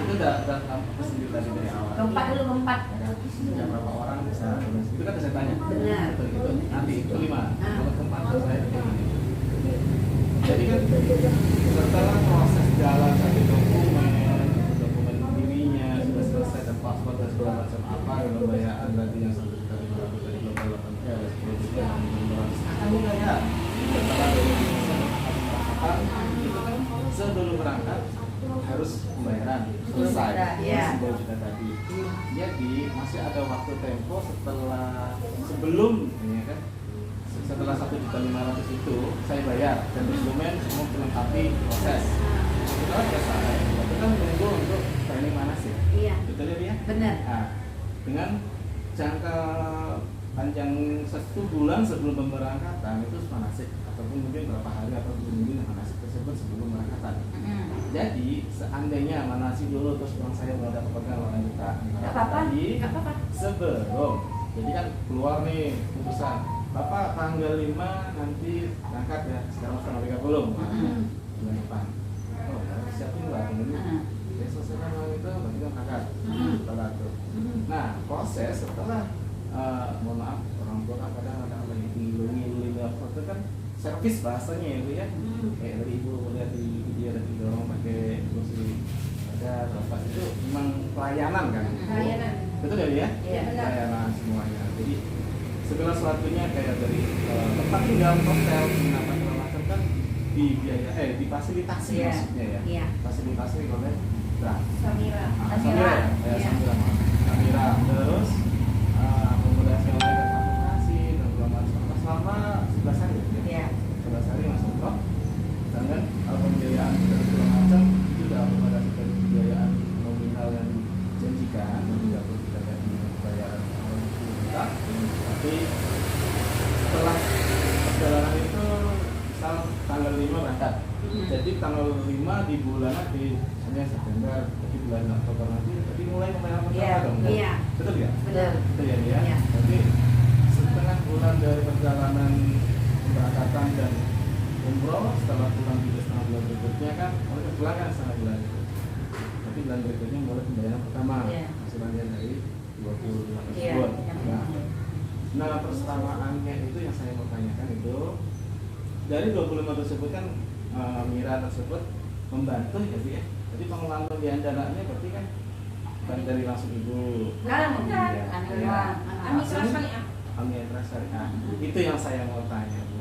Itu udah kamu sendiri tadi dari awal. Keempat dulu, keempat. Ya, berapa orang bisa itu kan saya tanya. Benar. Itu nanti itu kelima. Kalau keempat saya begini. Jadi kan setelah proses jalan satu dokumen dirinya sudah selesai dan paspor dan segala macam apa pembayaran berarti yang 1.500.000 dari global 8 ada 10 juta yang 600 kamu bayar setelah dari itu kan sebelum berangkat harus pembayaran selesai Iya. 10 juta tadi. Jadi masih ada waktu tempo sebelum ya kan setelah 1.500.000 itu saya bayar dan dokumen semua melengkapi proses. Setelah selesai, itu kan menunggu untuk training manasik. Iya. Betul ya, Bia? Benar. Nah, dengan jangka panjang 1 bulan sebelum pemberangkatan itu manasik ataupun mungkin berapa hari atau minggu manasik tersebut sebelum pemberangkatan. Jadi seandainya manasik dulu terus uang saya berada kepegang 8 juta. Nggak apa-apa. Sebelum, jadi kan keluar nih putusan. Bapak tanggal 5 nanti berangkat ya, sekarang tanggal 30 bulan depan. Oh, siapin Mbak, ini ya selesai malam itu berarti kan berangkat setelah itu. Nah, proses setelah mohon maaf servis bahasanya ya Bu ya. Kayak tadi Ibu lihat di video tadi dorong pakai kursi ada lepas itu memang pelayanan kan. Pelayanan. Betul ya Bu ya? Iya, benar. Pelayanan semuanya. Jadi segala sesuatunya kayak dari tempat tinggal, hotel, penginapan segala macam kan difasilitasi Iya. maksudnya ya. Iya. Fasilitasi oleh Samira. Samira ya, Iya. Samira. Terus akomodasi yang lain transportasi dan segala macam selama 11 hari ya. Iya. 11 hari masuk kok. Sedangkan pembiayaan dan segala macam itu sudah akomodasi dari pembiayaan nominal yang dijanjikan, tidak perlu kita lihat di pembayaran kita. Tapi setelah perjalanan itu misal tanggal 5 berangkat. Jadi tanggal 5 di bulan nanti, misalnya September, jadi bulan Oktober nanti, jadi mulai membayar pertama Iya, dong. iya. Betul ya? Benar. Betul ya dia. Iya. Jadi setengah bulan dari perjalanan pemberangkatan dan umroh, setelah pulang juga setengah bulan berikutnya kan, mulai pulang kan setengah bulan itu. Tapi bulan berikutnya mulai pembayaran pertama, Iya. hasilnya dari 25 Iya. tersebut. Nah, persamaannya itu yang saya mau tanyakan itu dari 25 tersebut kan Mira tersebut membantu ya Bu ya. Jadi pengelolaan pembiayaan dananya berarti kan bukan dari langsung Ibu. Nah, Iya. Iya. Mitra Syariah. Mitra Syariah. Itu yang saya mau tanya Bu.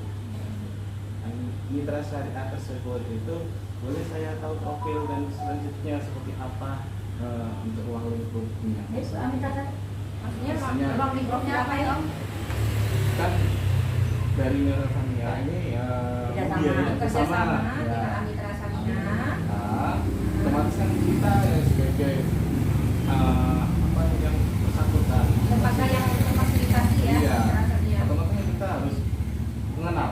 Mitra Syariah tersebut itu boleh saya tahu profil dan selanjutnya seperti apa untuk uang lingkupnya? Itu Amita kan? Maksudnya Maksudnya- ruang lingkupnya apa ya Om? Kan dari Mira Samira ini Kerjasama. membiayai Kerjasama ya. dengan Mitra Syariah. Nah, otomatis kan kita ya sebagai apa yang bersangkutan Lembaga yang memfasilitasi ya iya, Mitra Syariah. otomatis kita harus mengenal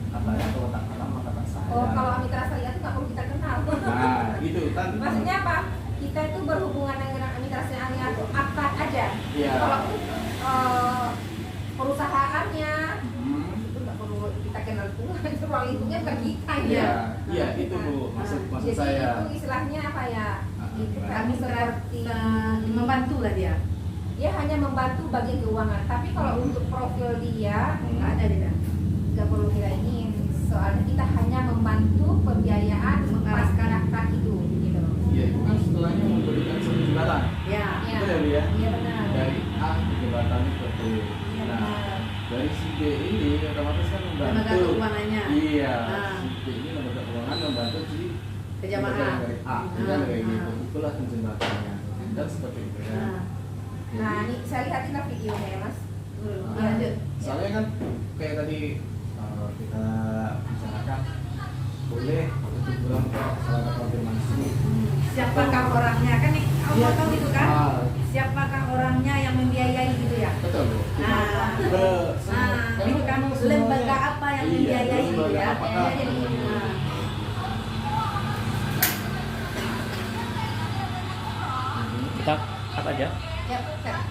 katanya kalau tak kenal maka tak sayang. Oh, kalau Mitra Syariah itu nggak perlu kita kenal. Nah itu kan Maksudnya apa? Kita itu berhubungan dengan Mitra Syariah itu apa aja. Iya. Kalau perusahaannya Hmm, itu nggak perlu kita kenal pula. Itu ruang lingkupnya bukan kita iya ya. iya itu Bu maksud Jadi saya. itu istilahnya apa ya? Itu gimana? kami seperti membantu lah dia. dia hanya membantu bagian keuangan. Tapi kalau untuk profil dia Nggak ada dia. nggak perlu kita ini. Soalnya kita hanya membantu pembiayaan Mengarahkan. masyarakat itu gitu. Iya itu kan setelahnya memberikan satu jembatan. Ya. Iya. Betul ya Bu ya? Iya benar. Dari A ke jembatan ke B. Iya, Nah, benar. dari si B ini otomatis kan Lembaga membantu. keuangannya. Iya. Ah. Si B ini lembaga keuangan membantu si Kejamaah. lembaga dari A. Kan kayak gitu. Ah. Itulah jembatannya. Dan seperti itu ya. Nah, Jadi, Nah, ini saya lihatin lah videonya ya Mas. lanjut. soalnya kan kayak tadi kita bicarakan boleh untuk bilang ke masyarakat konfirmasi. Siapakah orangnya? Kan Allah tahu itu kan? Ah, Siapakah orangnya yang membiayai gitu ya? betul Bu. Nah, itu kan lembaga apa yang membiayai gitu lembaga ya? apakah? Jadi, nah, Kita cut aja. Ya, Pak.